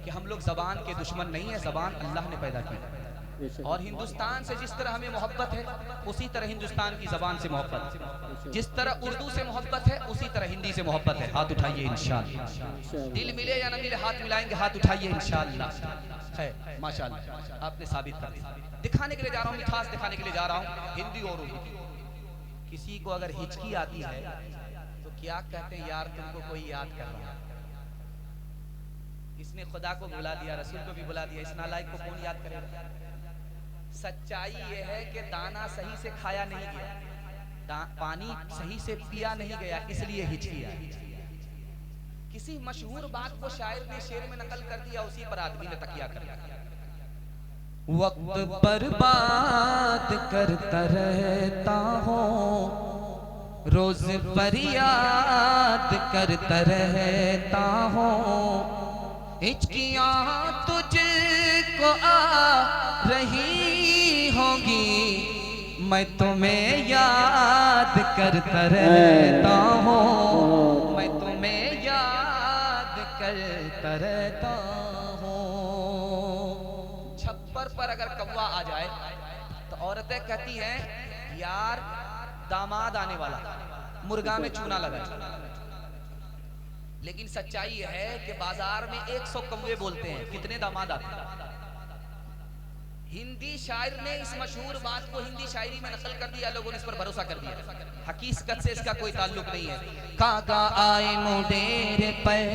कि हम लोग जबान के दुश्मन नहीं है, जबान अल्लाह ने पैदा की है। और हिंदुस्तान से जिस तरह हमें मोहब्बत है, उसी तरह हिंदुस्तान की जबान से मोहब्बत है। जिस तरह उर्दू से मोहब्बत है, उसी तरह हिंदी से मोहब्बत है। हाथ उठाइए इंशाअल्लाह। दिल मिले या न मिले, हाथ मिलाएंगे, हाथ उठाइए इंशाअल्लाह। है माशाअल्लाह, आपने साबित कर दिया। दिखाने के लिए जा रहा हूँ, मिठास दिखाने के लिए जा रहा हूँ, हिंदी और उर्दू। किसी को अगर हिचकी आती है तो क्या कहते हैं, यार तुमको कोई याद कर रहा है। इसने खुदा को बुला दिया, रसूल को भी बुला दिया, इस नालायक को कौन याद करेगा। सच्चाई यह है कि दाना सही से खाया नहीं गया, पानी सही से पिया नहीं गया, इसलिए हिचकी आई। किसी मशहूर बात को शायर ने शेर में नकल कर दिया, उसी पर आदमी ने तकिया कर दिया। वक्त पर बात करता रहता हूँ, रोज फरियाद करता रहता हूँ। हिचकियाँ तुझको आ रही होंगी, मैं तुम्हें याद करता रहता हूँ, मैं तुम्हें याद करता रहता हूँ। छप्पर पर अगर कौवा आ जाए तो औरतें कहती हैं यार दामाद आने वाला, मुर्गा में चूना लगा। लेकिन सच्चाई यह है कि बाजार में 100 कौवे बोलते हैं, कितने दामाद आते हैं। हिंदी शायर ने इस मशहूर बात को हिंदी शायरी में नकल कर दिया, लोगों ने इस पर भरोसा कर दिया। हकीकत से इसका कोई ताल्लुक नहीं है। कागा आए मुडेर पर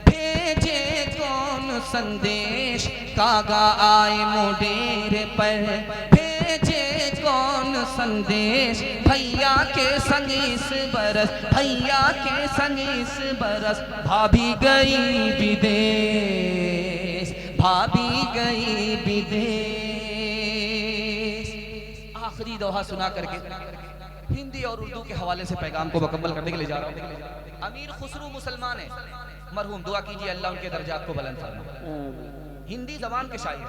भेजे कौन संदेश, कागा आए मुडेर पर भेजे कौन संदेश, भैया के संग इस बरस, भैया के संग इस बरस, भाभी गई विदेश, भाभी गई विदेश। आखिरी दोहा सुना करके हिंदी और उर्दू के हवाले से पैगाम को मुकम्मल करने के लिए जा रहा हूँ। अमीर खुसरू मुसलमान है, मरहूम, दुआ कीजिए अल्लाह उनके दर्जात को बुलंद फरमाए। हिंदी जबान के शायर,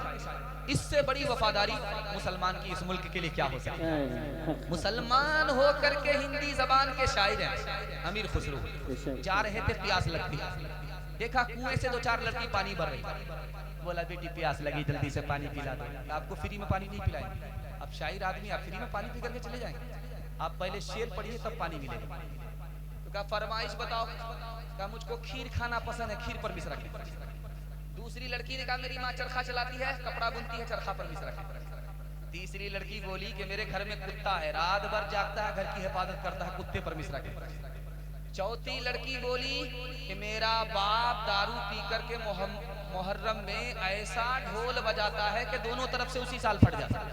इससे बड़ी वफादारी मुसलमान की इस मुल्क के लिए क्या हो सकती है। मुसलमान हो करके हिंदी जबान के शायर हैं अमीर खुसरू। जा रहे थे, प्यास लगती, देखा कुएं से 2-4 लड़की पानी भर रही। बोला बेटी प्यास लगी, जल्दी से पानी पिला दो। आपको फ्री में पानी नहीं पिलाएंगे, अब शायर आदमी, आप फ्री में पानी पी करके चले जाएंगे, आप पहले शेर पढ़िए तब पानी मिलेगा। तो कहा फरमाइश बताओ, कहा मुझको खीर खाना पसंद है, खीर पर मिस रखें। दूसरी लड़की ने कहा मेरी माँ चरखा चलाती है, कपड़ा बुनती है, चरखा पर मिस रखें। तीसरी लड़की बोली कि मेरे घर में कुत्ता है, रात भर जागता है, घर की हिफाजत करता है, कुत्ते पर मिस रखें। चौथी लड़की बोली कि मेरा बाप दारू पी करके मुहर्रम में ऐसा ढोल बजाता है कि दोनों तरफ से उसी साल फट जाता है,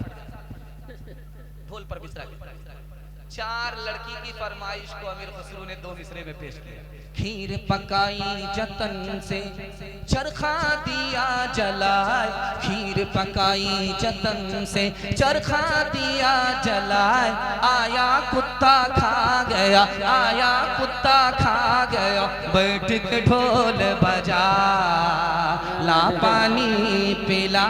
ढोल पर मिस रखें। 4 लड़की की फरमाइश को अमीर खुसरू ने 2 मिसरे में पेश किया। खीर पकाई जतन से, चरखा दिया जलाए, खीर पकाई जतन से, चरखा दिया जलाए, आया कुत्ता खा गया, आया कुत्ता खा गया, बैठ के ढोल बजा, ला पानी पिला।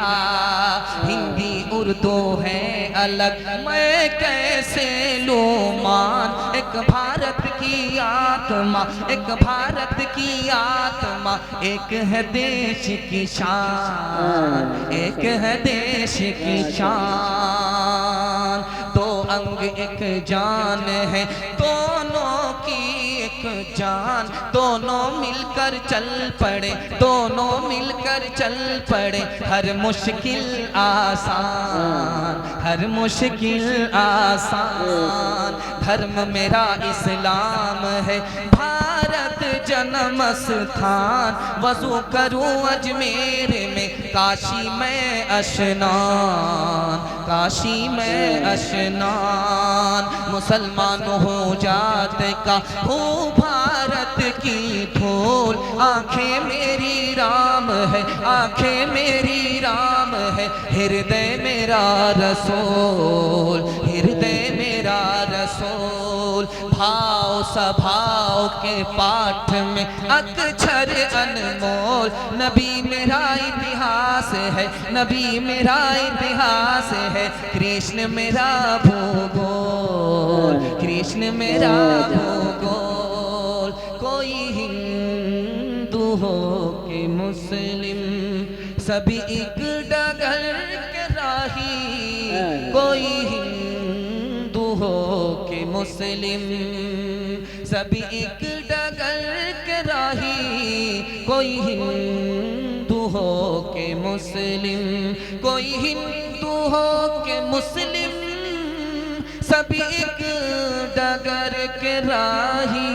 हिंदी उर्दू है अलग, मैं कैसे लूं मान, एक भारत की आत्मा, एक भारत की आत्मा, एक है देश की शान, एक है देश की शान। 2 अंग एक जान है, दोनों की एक जान, दोनों मिलकर चल पड़े, दोनों मिलकर चल पड़े, हर मुश्किल आसान, हर मुश्किल आसान। धर्म मेरा इस्लाम है, भारत जन्म स्थान, वज़ू करूं अजमेर में, काशी में अशनान, काशी में अशनान। मुसलमान हो जाते का हो भारत की धूल, आंखें मेरी राम है, आंखें मेरी राम है, हृदय मेरा रसूल, हृदय मेरा रसूल। भाव सभाव के पाठ में अक्षर अनमोल, नबी मेरा इतिहास है, नबी मेरा इतिहास है, कृष्ण मेरा भूगोल, कृष्ण मेरा भूगोल। कोई हिंदू हो के मुस्लिम, सभी एक डगर के राही, कोई हिंदू हो के मुस्लिम, सभी एक डगर के राही, कोई हिंदू हो के मुस्लिम, कोई हिंदू हो के मुस्लिम, सभी एक डगर के राही।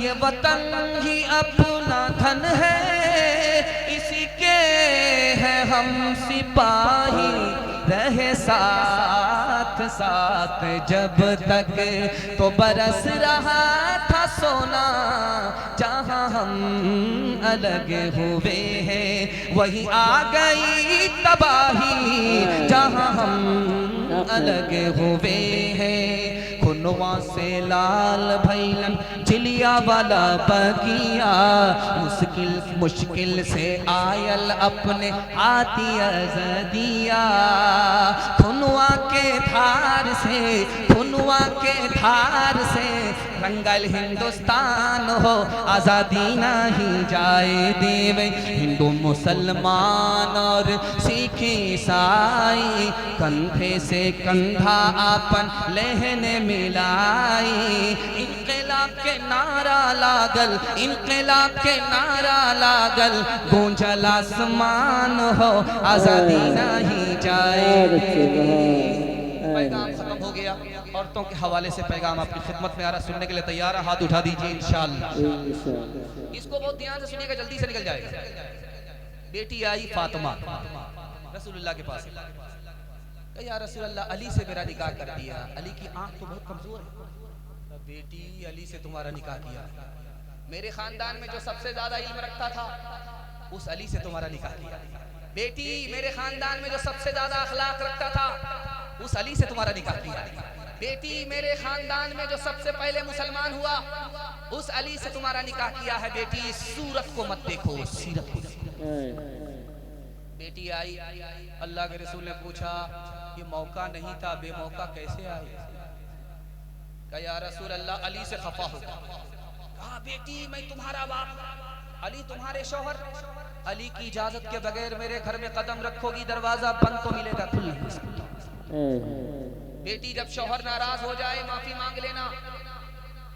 ये वतन ही अपना धन है, इसी के है हम सिपाही, रहे साथ साथ जब तक, तो बरस रहा था सोना, जहाँ हम अलग हुए हैं वही आ गई तबाही, जहाँ हम अलग हुए हैं। खुनवा से लाल भैलन चिलिया वाला बगिया, मुश्किल मुश्किल से आयल अपने आती अज़दिया। खुनवा के धार से, खुनवा के धार से रंगल हिंदुस्तान हो आज़ादी नहीं जाए देवे। हिंदू मुसलमान और सिख ईसाई कंधे से कंधा आपन लहने मिलाई। इनकलाब के नारा लागल, इनकलाब के नारा लागल, गूंजल आसमान हो आज़ादी नहीं जाए। पैगाम खत्म हो गया। औरतों के हवाले से पैगाम आपकी खिदमत में आ रहा, सुनने के लिए तैयार है? हाथ उठा दीजिए इंशाअल्लाह। इसको बहुत ध्यान से सुनिएगा, जल्दी से निकल जाएगा। बेटी आई फातिमा रसूलुल्लाह के पास, या रसूलुल्लाह अली से मेरा निकाह कर दिया, अली की आंख तो बहुत कमजोर है। बेटी अली से तुम्हारा निकाह किया, मेरे खानदान में जो सबसे ज्यादा इल्म रखता था उस अली से तुम्हारा निकाह किया। बेटी मेरे खानदान में जो सबसे ज्यादा अखलाक रखता था उस अली से तुम्हारा निकाह किया। बेटी मेरे खानदान में जो सबसे पहले मुसलमान हुआ उस अली से तुम्हारा निकाह किया है। बेटी सूरत को मत देखो, सीरत को देखो। बेटी आई, अल्लाह के रसूल ने पूछा ये मौका नहीं था, बेमौका कैसे आई? कहा या रसूल अल्लाह अली से खफा हो। कहा बेटी मैं तुम्हारा बाप, अली तुम्हारे शौहर, अली की इजाजत के बगैर मेरे घर में कदम रखोगी दरवाजा बंद तो मिलेगा, खुल नहीं सकता। बेटी जब शौहर नाराज हो जाए माफी मांग लेना,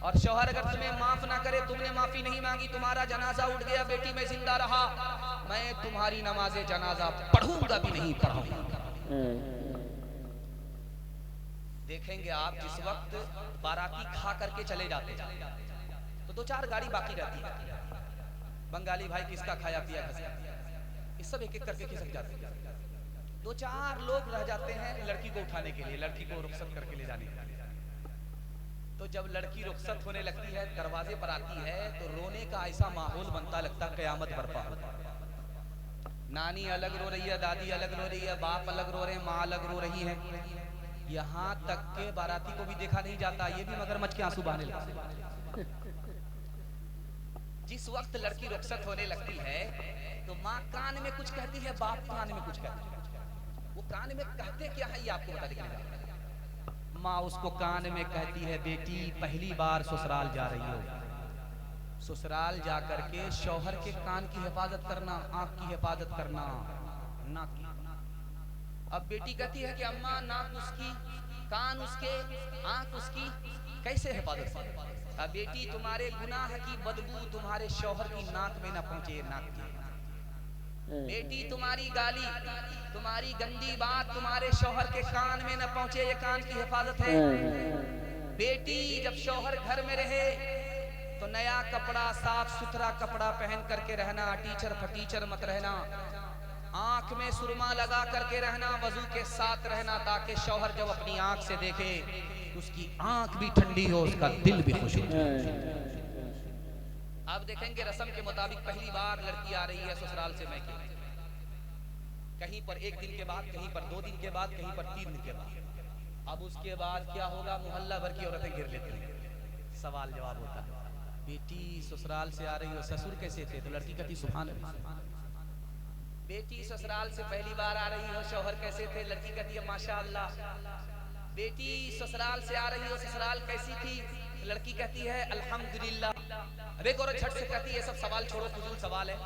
और शौहर अगर तुम्हें माफ ना करे, तुमने माफी नहीं मांगी, तुम्हारा जनाजा उठ गया, बेटी मैं जिंदा रहा, मैं तुम्हारी नमाजे जनाजा पढ़ूंगा भी नहीं पढ़ाऊंगा। देखेंगे आप जिस वक्त बाराती खा करके चले जाते तो दो चार गाड़ी बाकी रहती है, बंगाली भाई किसका खाया पिया खिसका, ये सब एक एक करके खिसक जाते हैं। दो चार लोग रह जाते हैं लड़की को उठाने के लिए, लड़की को रुखसत करके ले जाने के लिए। तो जब लड़की रुखसत होने लगती है, दरवाजे पर आती है, तो रोने का ऐसा माहौल बनता लगता कयामत बर्पा होता। नानी अलग रो रही है, दादी अलग रो रही है, बाप अलग रो रहे हैं, माँ अलग रो रही है। यहाँ तक के बाराती को भी देखा नहीं जाता, ये भी मगरमच्छ के आंसू बहाने लगते। जिस वक्त लड़की रुखसत होने लगती है तो माँ कान में कुछ कहती है, बाप कान में कुछ कहते हैं। वो कान में कहते क्या है ये आपको बता देगा। माँ उसको कान में कहती है बेटी पहली बार ससुराल जा रही हो, ससुराल जा करके शौहर के कान की हिफाजत करना, आंख की हिफाजत करना, नाक की। अब बेटी कहती है कि अम्मा नाक उसकी, कान उसके, आंख उसकी, कैसे हिफाजत करें? अब बेटी तुम्हारे गुनाह की बदबू तुम्हारे शौहर की नाक में न पहुंचे, नाक की। बेटी तुम्हारी गाली, तुम्हारी गंदी बात तुम्हारे शौहर के कान में न पहुंचे, ये कान की हिफाजत है। बेटी जब शौहर घर में रहे तो नया कपड़ा, साफ सुथरा कपड़ा पहन करके रहना, टीचर फटीचर मत रहना, आंख में सुरमा लगा करके रहना, वजू के साथ रहना, ताकि शौहर जब अपनी आंख से देखे उसकी आंख भी ठंडी हो, उसका दिल भी खुश हो। आप देखेंगे रस्म के मुताबिक पहली बार लड़की आ रही है ससुराल से मैके, कहीं पर एक दिन के बाद, कहीं पर 2 दिन के बाद, कहीं पर 3 दिन के बाद। अब उसके बाद क्या होगा? मोहल्ला भर की औरतें घेर लेती हैं, सवाल जवाब होता है। बेटी ससुराल से आ रही हो, ससुर कैसे थे? तो लड़की कहती सुभान अल्लाह। बेटी ससुराल से पहली बार आ रही हो, शौहर कैसे थे? लड़की कहती है माशाअल्लाह। बेटी ससुराल से आ रही हो, ससुराल कैसी थी? लड़की कहती है अल्हम्दुलिल्लाह। अब एक औरत झट से कहती है ये सब सवाल छोड़ो, फजूल सवाल है,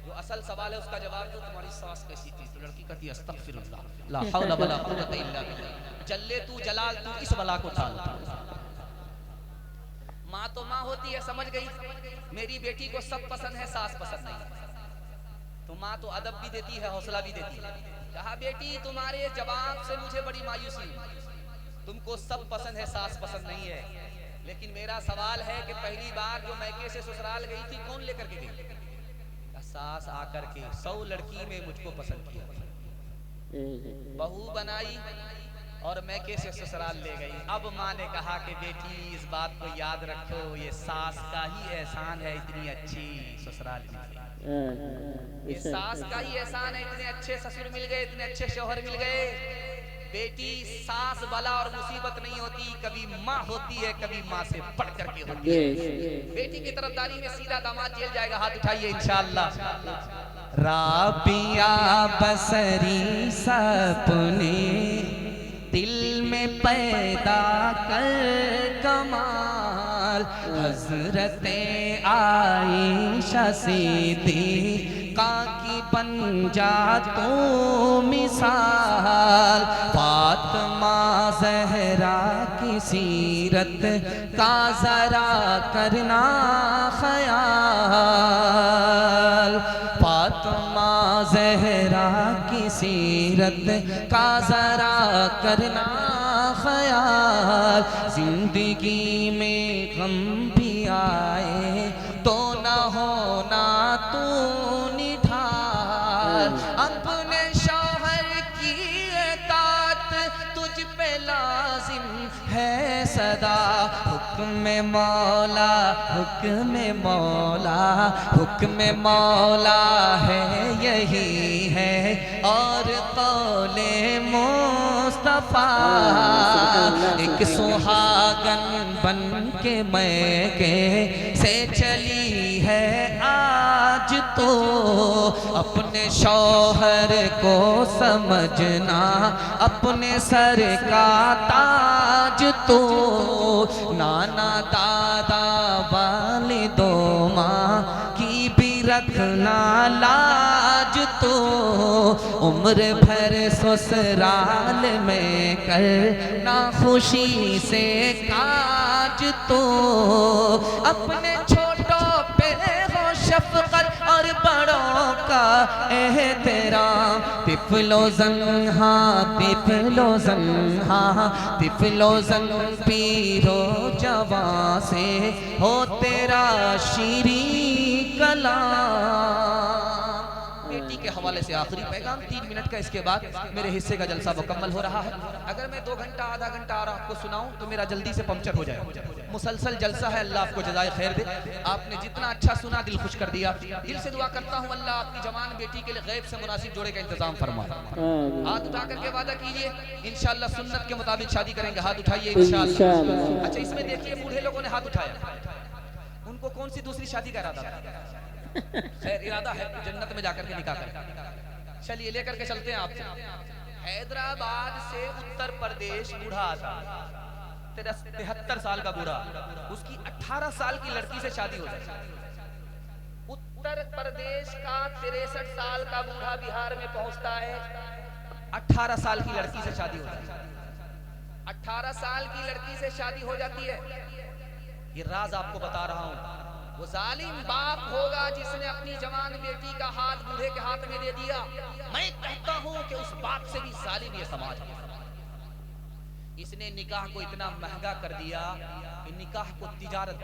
जो असल सवाल है उसका जवाब दो, तुम्हारी सास कैसी थी? तो लड़की कहती है अस्तगफिरुल्लाह, ला हौला वला कुव्वता इल्ला बिल्लाह, जल्ले तू जलाल तू इस बला को टाल। माँ तो माँ होती है, समझ गई मेरी बेटी को सब पसंद है, सास पसंद नहीं। तो माँ तो अदब भी देती है, हौसला भी देती है। कहा बेटी तुम्हारे जवाब से मुझे बड़ी मायूसी, तुमको सब पसंद है, सास पसंद नहीं है, लेकिन मेरा सवाल है कि पहली बार जो मैके से ससुराल गई थी कौन लेकर के गई? सास आकर के 100 लड़की में मुझको पसंद किया, बहू बनाई और मैके से ससुराल ले गई। अब माँ ने कहा कि बेटी इस बात को याद रखो, ये सास का ही एहसान है, इतनी अच्छी ससुराल मिल गई, ये सास का ही एहसान है, इतने अच्छे ससुर मिल गए, इतने अच्छे शौहर मिल गए। बेटी सास बला और मुसीबत नहीं होती, कभी माँ होती है, कभी माँ से बढ़ करके होती है। बेटी की तरफदारी में सीधा दामाद जेल जाएगा, हाथ उठाइए इंशाअल्लाह। राबिया बसरी सपने दिल में पैदा कर कमाए, हजरते आयशा सिद्दीक़ा की बन जा तू मिसाल, फातिमा ज़हरा की सीरत का ज़रा करना ख़याल, फातिमा ज़हरा की सीरत का ज़रा करना ख़याल। ज़िंदगी में गम भी आए तो न होना तू निढाल, अपने शौहर की एतात तुझ पे लाजिम है सदा। हुक्म मौला हुक्म मौला हुक्म मौला है यही है और कौले मुस्तफा। एक सुहागन बन के मैके से चली है आज तो, अपने शौहर को समझना अपने सर का ताज तो। नाना दादा वालिदो माँ की भी रखना लाज तो, उम्र भर ससुराल में करना खुशी से काज तो। अपने छोटों पे हो शफ़क़त और बड़ों का एहतराम, तिफलो ज़न्हा तिफलो ज़न्हा तिफलो ज़न पीरो जवां से हो तेरा शीरी कलाम। बेटी के हवाले से आखिरी पैगाम 3 मिनट का, इसके बाद मेरे हिस्से का जलसा मुकम्मल हो रहा है। अगर मैं 2 घंटा आधा घंटा और आपको सुनाऊं तो मेरा जल्दी से पंक्चर हो जाए। मुसलसल जलसा है, अल्लाह आपको जज़ाए खैर दे। आपने जितना अच्छा सुना दिल खुश कर दिया। दिल से दुआ करता हूँ अल्लाह आपकी जवान बेटी के लिए गैब से मुनासिब जोड़े का इंतजाम फरमाए। हाथ उठा करके वादा कीजिए इंशाअल्लाह सुन्नत के मुताबिक शादी करेंगे। हाथ उठाइए इंशाअल्लाह। अच्छा, इसमें देखिए बूढ़े लोगों ने हाथ उठाया, उनको कौन सी दूसरी शादी का इरादा था? खैर इरादा है जन्नत में जाकर के निकाह करें। चलिए लेकर के चलते हैं आपसे। हैदराबाद से उत्तर प्रदेश बूढ़ा आता, 73 साल का बूढ़ा, उसकी 18 साल की लड़की से शादी हो जाए। उत्तर प्रदेश का 63 साल का बूढ़ा बिहार में पहुंचता है, 18 साल की लड़की से शादी हो जाती है। 18 साल की लड़की से शादी हो जाती है। ये राज आपको बता रहा हूं। वो जालिम बाप होगा जिसने अपनी जवान बेटी का हाथ बूढ़े के हाथ में दे दिया। मैं कहता हूं कि उस बाप से भी जालिम ये समाज है। इसने निकाह को इतना महंगा कर दिया कि निकाह को तिजारत,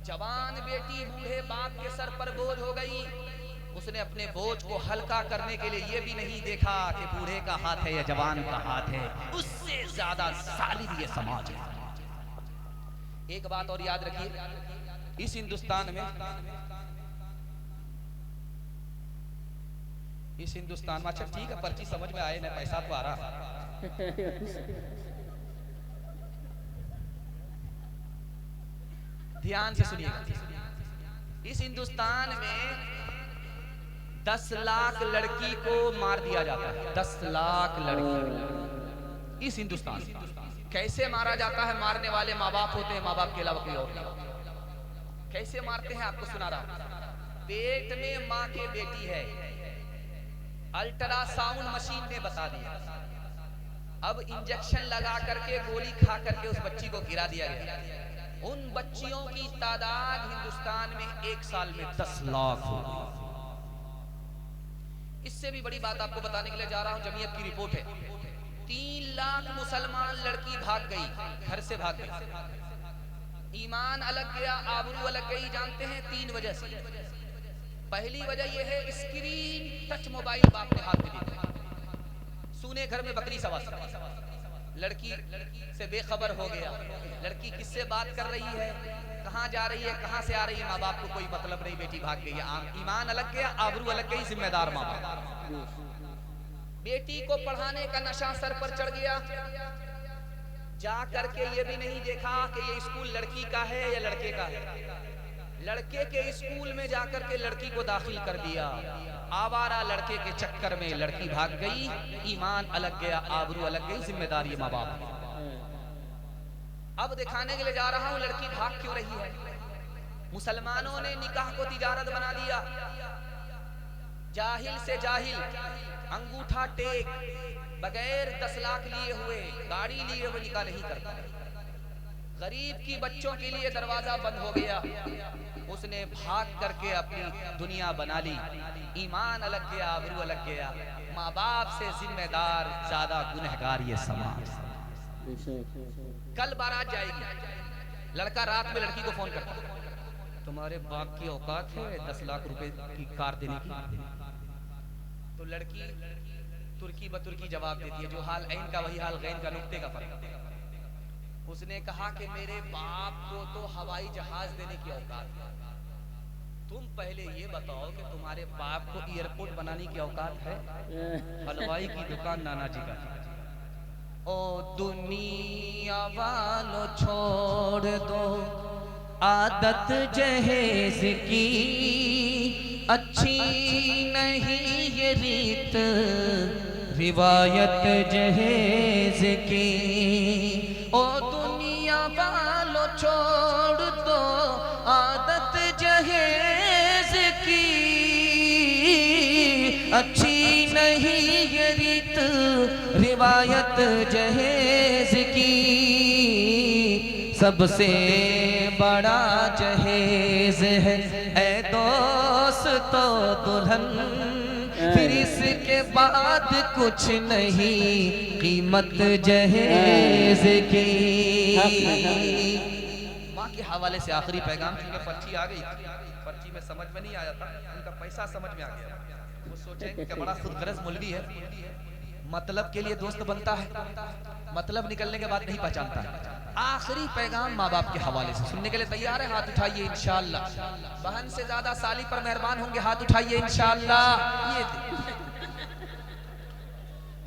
जवान बेटी बूढ़े बाप के सर पर बोझ हो गई। उसने अपने बोझ को हल्का करने के लिए ये भी नहीं देखा कि बूढ़े का हाथ है या जवान का हाथ है। उससे ज्यादा जालिम ये समाज है। एक बात और याद रखिए, इस हिंदुस्तान में अच्छा ठीक है, पर्ची समझ में आए ना, पैसा तो आ रहा। ध्यान से सुनिएगा, इस हिंदुस्तान में 10 लाख लड़की को मार दिया जाता है। 10 लाख लड़की इस हिंदुस्तान में। कैसे मारा जाता है? मारने वाले माँ बाप होते हैं, माँ बाप के अलावा कोई और नहीं। कैसे मारते हैं आपको सुना रहा हूं। पेट में माँ के बेटी है, अल्ट्रासाउंड मशीन ने बता दिया। अब इंजेक्शन लगा करके गोली खा करके उस बच्ची को गिरा दिया गया। उन बच्चियों की तादाद हिंदुस्तान में 1 साल में 10 लाख हो। इससे भी बड़ी बात आपको बताने के लिए जा रहा हूं, जमीयत की रिपोर्ट है। 3 लाख मुसलमान लड़की भाग गई, घर से भाग गई। ईमान अलग गया, आबरू अलग गई। जानते हैं 3 वजह से। पहली वजह यह है स्क्रीन टच मोबाइल बाप ने हाथ में दिया। सुने घर में बकरी सवा, लड़की से बेखबर हो गया। लड़की किससे बात कर रही है, कहाँ जा रही है, कहाँ से आ रही है, माँ बाप को कोई मतलब नहीं, बेटी भाग गई है। ईमान अलग गया, आबरू अलग गई, जिम्मेदार माँ बाप। बेटी को पढ़ाने का नशा सर पर चढ़ गया। जा करके ये भी नहीं देखा कि ये स्कूल लड़की का है या लड़के का है। लड़के के स्कूल में जाकर के लड़की को दाखिल कर दिया। आवारा लड़के के चक्कर में लड़की भाग गई। ईमान अलग गया, आबरू अलग गई, जिम्मेदारी माँ बाप। अब दिखाने के लिए जा रहा हूं लड़की भाग क्यों रही है। मुसलमानों ने निकाह को तिजारत बना दिया। जाहिल से जाहिल अंगूठा टेक बगैर 10 लाख लिए हुए गाड़ी लिए हुए निकाह नहीं करता। गरीब की बच्चों के लिए दरवाजा बंद हो गया। उसने भाग करके अपनी दुनिया बना ली। ईमान अलग गया, आबरू अलग गया। माँ बाप से जिम्मेदार ज्यादा गुनहगार ये समाज। कल बारात जाएगी, लड़का रात में लड़की को फोन करता, तुम्हारे बाप की औकात है 10 लाख रुपए की कार देने की? तो लड़की तुर्की बतुर्की जवाब देती है, जो हाल ऐन का वही हाल गैन का, नुक्ते का फर्क। उसने कहा कि मेरे बाप को तो हवाई जहाज देने की औकात है, तुम पहले ये बताओ कि तुम्हारे बाप को एयरपोर्ट बनाने की औकात है? हलवाई की दुकान नाना जी का। ओ दुनिया वालों छोड़ दो आदत जहेज की, अच्छी नहीं ये रीत रिवायत जहेज की। ओ दुनिया वालों छोड़ दो आदत जहेज की, अच्छी नहीं ये रीत रिवायत जहेज की। सबसे बड़ा जहेज है ऐ दोस्तो दुल्हन, फिर इसके बाद कुछ नहीं कीमत जहेज की। माँ के हवाले से आखिरी पैगाम, क्योंकि पर्ची आ गई, पर्ची में समझ में नहीं आया था, उनका पैसा समझ में आ गया। वो सोचेंगे कि बड़ा खुदगर्ज मौलवी है, मतलब के लिए दोस्त बनता है, मतलब निकलने के बाद नहीं पहचानता है। आखिरी पैगाम माँ बाप के हवाले से सुनने के लिए तैयार है? हाथ उठाइए इंशाअल्लाह। बहन से ज्यादा साली पर मेहरबान होंगे, हाथ उठाइए इंशाअल्लाह। ये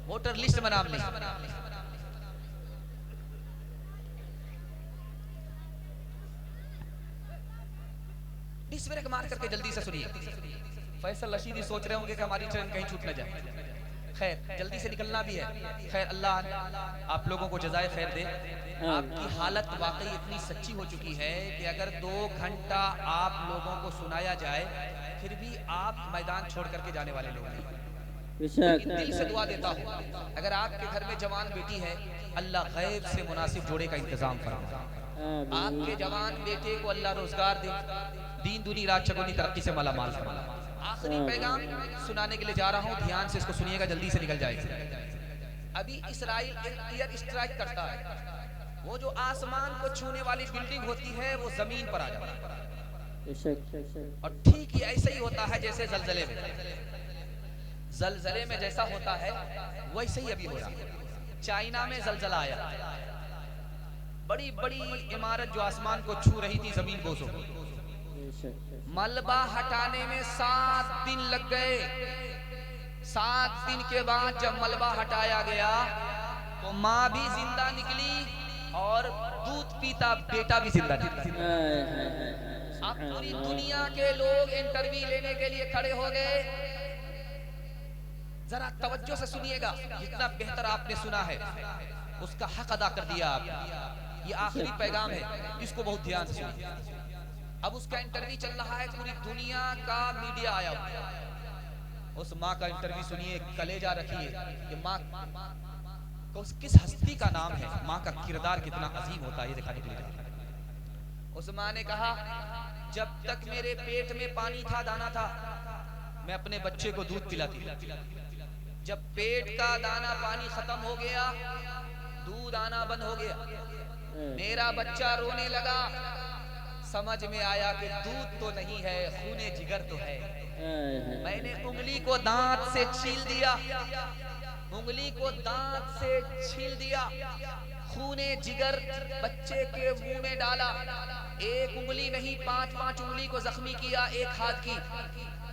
वोटर लिस्ट में नाम नहीं। डिस ब्रेक मार करके जल्दी से सुनिए। फैसल रशीदी सोच रहे होंगे कि हमारी ट्रेन कहीं छूट न जाए। खैर जल्दी से निकलना भी है। खैर अल्लाह आप लोगों को जज़ाए खैर दे। आपकी हालत वाकई इतनी सच्ची हो चुकी है कि अगर 2 घंटा आप लोगों को सुनाया जाए फिर भी आप मैदान छोड़ करके जाने वाले लोग नहीं। दिल से दुआ देता हूँ, अगर आपके घर में जवान बेटी है, अल्लाह गैब से मुनासिब जोड़े का इंतजाम फरमाए। आपके जवान बेटे को अल्लाह रोजगार दे, दीन दुनी रात चगुनी तरक्की से माला माल फरमाए। आखिरी पैगाम सुनाने के लिए जा रहा हूँ, ध्यान से इसको सुनिएगा, जल्दी से निकल जाएगा। अभी इस्राइल एयर स्ट्राइक करता है, वो जो आसमान को छूने वाली बिल्डिंग होती है वो जमीन पर आ जाती है। और ठीक ही ऐसे ही होता है जैसे जलजले में जैसा होता है वैसे ही अभी हो रहा है। चाइना में जलजला आया, बड़ी बड़ी इमारत जो आसमान को छू रही थी जमीन बोझ हो गई। मलबा हटाने में 7 दिन लग गए। 7 दिन के बाद जब मलबा हटाया गया तो माँ भी जिंदा निकली और दूध पीता बेटा भी जिंदा निकला। अब पूरी दुनिया के लोग इंटरव्यू लेने के लिए खड़े हो गए। जरा तवज्जो से सुनिएगा, जितना बेहतर आपने सुना है उसका हक अदा कर दिया आपने। ये आखिरी पैगाम है, इसको बहुत ध्यान से सुनिए। अब उसका इंटरव्यू चल रहा है, पूरी दुनिया का मीडिया आया हुआ। उस माँ का इंटरव्यू सुनिए, कलेजा रखिए कि माँ को किस हस्ती का नाम है, माँ का किरदार कितना अजीम होता है, ये दिखाने के लिए। उस माँ ने कहा, जब तक मेरे पेट में पानी था, दाना था, मैं अपने बच्चे को दूध पिलाती थी। जब पेट का दाना पानी खत्म हो गया, दूध आना बंद हो गया, मेरा बच्चा रोने लगा। समझ में आया कि दूध तो नहीं है, खूने जिगर तो है। मैंने उंगली को दांत से छील दिया, उंगली को दांत से छील दिया, खूने जिगर बच्चे के मुंह में डाला। एक उंगली नहीं, 5-5 उंगली को जख्मी किया एक हाथ की,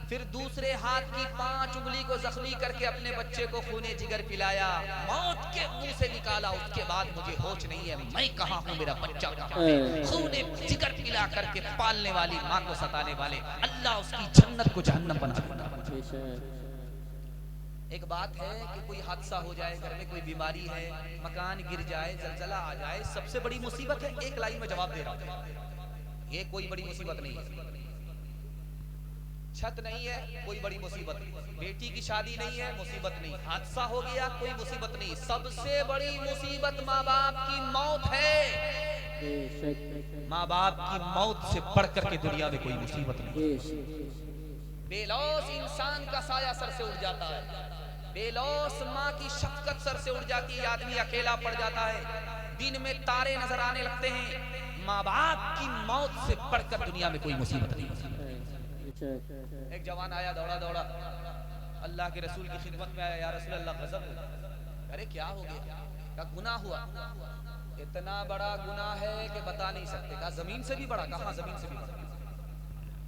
फिर दूसरे हाथ की 5 उंगली को जख्मी करके अपने बच्चे को खूने जिगर पिलाया, मौत के मुंह से निकाला। उसके बाद मुझे होश नहीं है, मैं कहाँ हूँ, मेरा बच्चा कहाँ है। खूने जिगर पिला करके पालने वाली माँ को सताने वाले, अल्लाह उसकी जन्नत को जहन्नम बना देगा। एक बात है कि कोई हादसा हो जाए, घर में कोई बीमारी है, मकान गिर जाए, जलजला आ जाए, सबसे बड़ी मुसीबत है। एक लाइन में जवाब दे रहा हूं, ये कोई बड़ी मुसीबत नहीं है। छत नहीं है, कोई बड़ी मुसीबत नहीं। बेटी की शादी नहीं है, मुसीबत नहीं। हादसा हो गया, कोई मुसीबत नहीं। सबसे बड़ी मुसीबत माँ बाप की मौत है। माँ बाप की मौत से बढ़कर के दुनिया में कोई मुसीबत नहीं। बेलौस इंसान का साया सर से उड़ जाता है, बेलौस माँ की शफकत सर से उड़ जाती है, आदमी अकेला पड़ जाता है, दिन में तारे नजर आने लगते हैं। माँ बाप की मौत से बढ़कर दुनिया में कोई मुसीबत नहीं। एक जवान आया दौड़ा दौड़ा, अल्लाह के रसूल की खिदमत में आया, या रसूल अल्लाह गजब हुआ। अरे क्या हो गया? क्या गुनाह हुआ? इतना बड़ा गुनाह है कि बता नहीं सकते। कहा जमीन से भी बड़ा। कहा जमीन से भी बड़ा?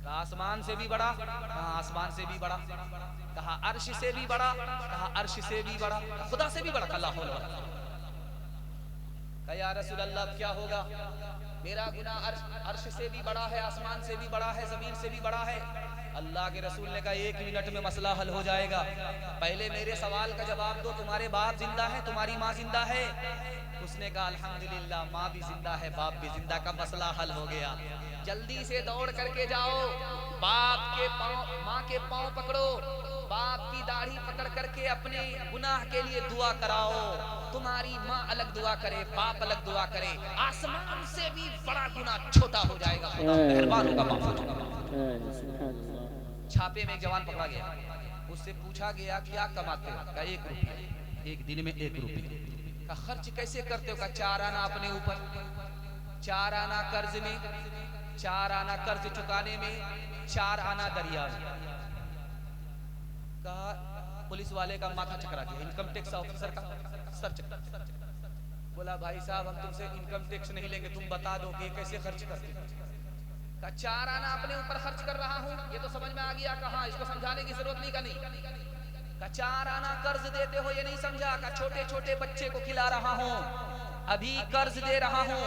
कहा आसमान से भी बड़ा। कहा आसमान से भी बड़ा। कहा अर्श से भी बड़ा। कहा अर्श से भी बड़ा। खुदा से भी बड़ा। अल्लाह कहा या रसूल अल्लाह क्या होगा? मेरा गुनाह अर्श से भी बड़ा है, आसमान से भी बड़ा है, जमीन से भी बड़ा है। अल्लाह के रसूल ने कहा 1 मिनट में मसला हल हो जाएगा। पहले मेरे सवाल का जवाब दो, तुम्हारे बाप जिंदा है, तुम्हारी माँ जिंदा है? उसने कहा अल्हम्दुलिल्लाह, माँ भी जिंदा है, बाप भी जिंदा। का मसला हल हो गया। जल्दी से दौड़ करके जाओ, बाप के पाँव, माँ के पाँव पकड़ो, बाप की दाढ़ी पकड़ करके अपने गुनाह के लिए दुआ कराओ। तुम्हारी माँ अलग दुआ करे, बाप अलग दुआ करे, आसमान से भी बड़ा गुनाह छोटा हो जाएगा। खुदा मेहरबान होगा, माफ होगा। छापे में एक जवान पकड़ा गया, उससे पूछा गया क्या कमाते हो? कहा 1 रुपया, एक दिन में 1 रुपया। का खर्च कैसे करते हो? का 4 आना अपने ऊपर, 4 आना कर्ज में, 4 आना कर्ज चुकाने में, 4 आना दरिया में। कहा पुलिस वाले का माथा चकरा दिया, इनकम टैक्स ऑफिसर का सर चकरा। बोला भाई साहब हम तुमसे इनकम टैक्स नहीं लेंगे, तुम बता दो कि कैसे खर्च करते हो। का 4 आना अपने ऊपर खर्च कर रहा हूँ, ये तो समझ में आ गया। कहा इसको समझाने की जरूरत नहीं। का नहीं। का 4 आना कर्ज देते हो, ये नहीं समझा। का छोटे छोटे बच्चे को खिला रहा हूँ, अभी कर्ज दे रहा हूँ,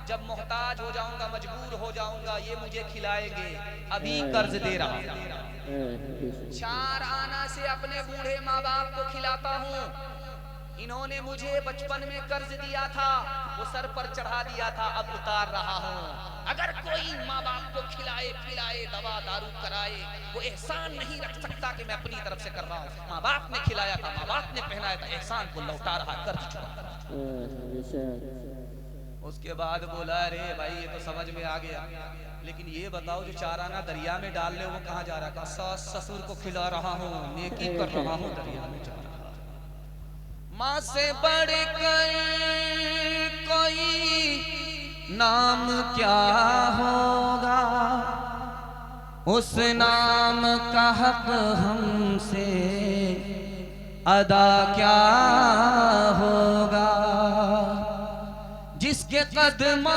जब मोहताज हो जाऊंगा, मजबूर हो जाऊंगा, ये मुझे खिलाएंगे, अभी कर्ज दे रहा हूँ। 4 आना से अपने बूढ़े माँ बाप को खिलाता हूँ। इन्होंने मुझे बचपन में कर्ज दिया था, वो सर पर चढ़ा दिया था, अब उतार रहा हूँ। अगर कोई माँ बाप को खिलाए पिलाए, दवा दारू कराए, वो एहसान नहीं रख सकता कि मैं अपनी तरफ से कर रहा हूँ। माँ बाप ने खिलाया था, माँ बाप ने पहनाया था, एहसान को लौटा रहा, कर्ज चुका। उसके बाद बोला अरे भाई ये तो समझ में आ गया, लेकिन ये बताओ जो 4 आना दरिया में डाल ले वो कहाँ जा रहा? कहा सास ससुर को खिला रहा हूँ, नेकी कर रहा हूँ, दरिया में जा रहा। माँ से बढ़कर कोई नाम क्या होगा, उस नाम का हक हमसे अदा क्या होगा। जिसके कदमों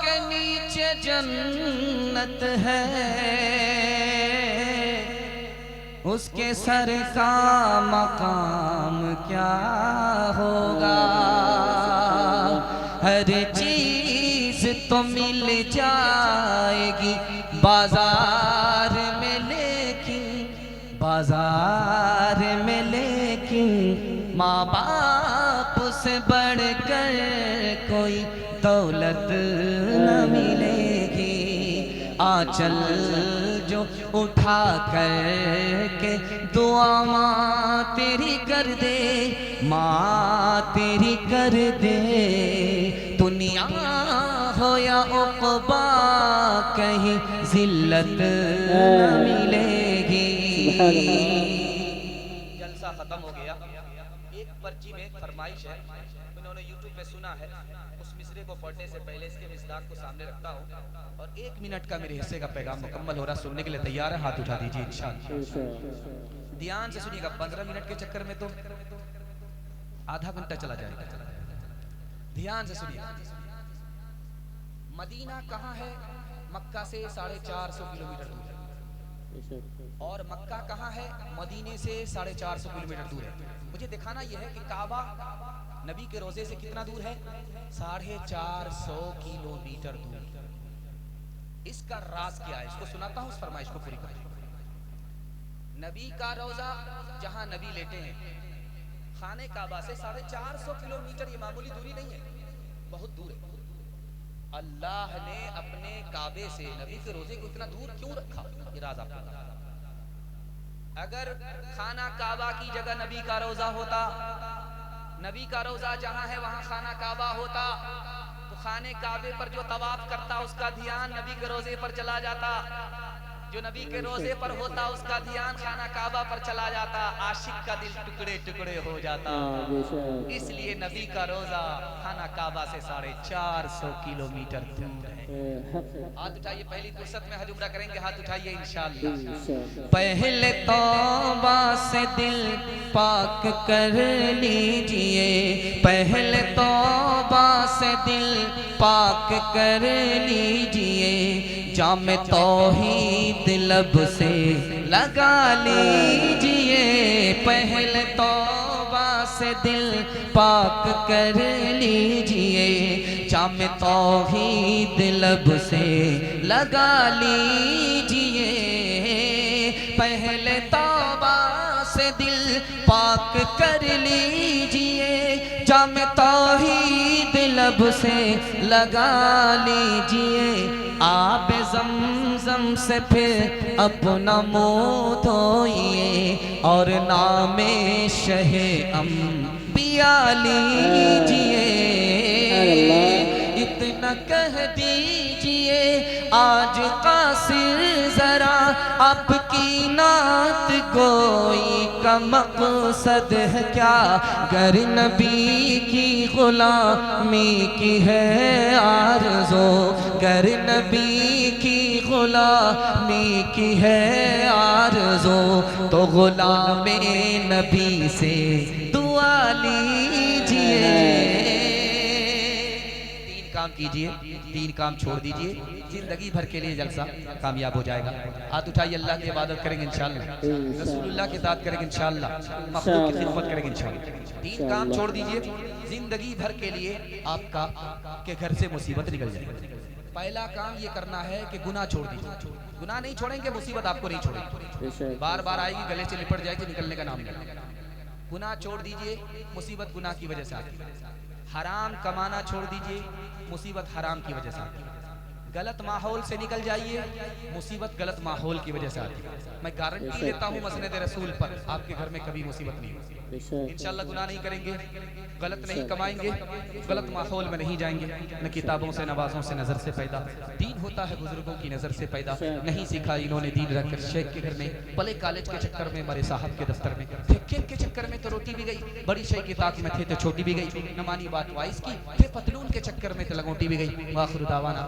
के नीचे जन्नत है, उसके सर का मकाम क्या होगा। हर चीज तो मिल जाएगी बाजार में, लेकिन बाजार में लेकिन माँ बाप से बढ़कर कोई दौलत न मिलेगी। आंचल जो उठा कर के दुआ माँ तेरी कर दे, माँ तेरी कर दे। दुनिया हो या उक़बा कहीं जिल्लत न मिलेगी। जलसा खत्म हो गया। एक पर्ची में फरमाइश है, उन्होंने यूट्यूब पे सुना है, उस मिसरे को पढ़ने से पहले इसके मिसदाक को सामने रखता हूँ और 1 मिनट का मेरे हिस्से का पैगाम मुकम्मल हो रहा। सुनने के लिए तैयार है? हाथ उठा दीजिए इंशाअल्लाह। ध्यान से सुनिएगा, 15 मिनट के चक्कर में तो आधा घंटा चला जाएगा। ध्यान से सुनिएगा। मदीना कहाँ है? मक्का से 450 किलोमीटर दूर है। और मक्का कहाँ है? मदीने से 450 किलोमीटर दूर है। मुझे दिखाना यह है कि काबा नबी के रोजे से कितना दूर है? 450 किलोमीटर दूर। इसका राज क्या है? इसको सुनाता हूँ, उस फरमाइश को पूरी करें। नबी का रोजा जहां नबी लेटे हैं, खाने काबा से 450 किलोमीटर, ये मामूली दूरी नहीं है, बहुत दूर है। अल्लाह ने अपने काबे से नबी के रोजे को इतना दूर क्यों रखा, ये राज आपको पता है। अगर खाना काबा की जगह नबी का रोजा होता, नबी का रोजा जहां है वहां खाना काबा होता, तो खाने काबे पर जो तवाफ करता उसका ध्यान नबी के रोजे पर चला जाता, जो नबी के रोजे पर होता उसका ध्यान खाना काबा पर चला जाता, आशिक का दिल टुकड़े टुकड़े हो जाता। इसलिए नबी का रोजा खाना काबा से 450 किलोमीटर दूर है। हाथ उठाइए, पहली फुर्सत में हज उम्रा करेंगे, हाथ उठाइए इंशाअल्लाह। पहले तौबा से दिल पाक कर लीजिए, पहले तौबा से दिल पाक कर लीजिए, जाम तौहीद लब से लगा लीजिए, पहले तौबा से दिल पाक कर लीजिए, जाम तौहीद लब से लगा लीजिए, पहले तौबा से दिल पाक कर लीजिए, जाम तौहीद लब से लगा लीजिए, आब ज़मज़म से फिर अपना मुँह धोइए और नामे शहे अंबिया लीजिए, इतना कह दीजिए आज कासिर जरा आपकी नात गोई का मकसद है क्या, गर नबी की गुलामी की है आरज़ो, गर नबी की गुलामी की है आरज़ो, तो गुलामे नबी से दुआ लीजिए। काम कीजिए, 3 काम छोड़ दीजिए, जिंदगी भर के लिए जलसा कामयाब हो जाएगा। हाथ उठाइए, अल्लाह की इबादत करेंगे इंशाअल्लाह, रसूलुल्लाह की इताअत करेंगे इंशाअल्लाह, मखलूक की खिदमत करेंगे इंशाअल्लाह। 3 काम छोड़ दीजिए, जिंदगी भर के लिए आपका के घर से मुसीबत निकल जाएगी। पहला काम ये करना है कि गुनाह छोड़ दीजिए, गुनाह नहीं छोड़ेंगे मुसीबत आपको नहीं छोड़ेगी, बार बार आएगी, गले से लिपट जाएगी, निकलने का नाम नहीं। गुनाह छोड़ दीजिए, मुसीबत गुनाह की वजह से आती है। हराम कमाना छोड़ दीजिए, मुसीबत हराम की वजह से आती है। गलत माहौल से निकल जाइए, मुसीबत गलत माहौल की वजह से आती है। मैं गारंटी देता हूँ मसनद रसूल पर, आपके घर में कभी मुसीबत नहीं होगी इंशाअल्लाह। गुनाह नहीं करेंगे, गलत नहीं कमाएंगे, गलत माहौल में नहीं जाएंगे, न किताबों से नवाजों से नजर से पैदा, दीन होता है बुजुर्गों की नजर से पैदा, नहीं सीखा इन्होंने दीन रखकर शेख के घर में, पले कॉलेज के चक्कर में, मरे साहब के दफ्तर में, खेत के चक्कर में तो रोटी भी गई, बड़ी शेख की ताक में थे तो छोटी भी गई, न मानी बात वाइस की, फिर पतलून के चक्कर में तो लगोटी भी गई। वाखिर दावाना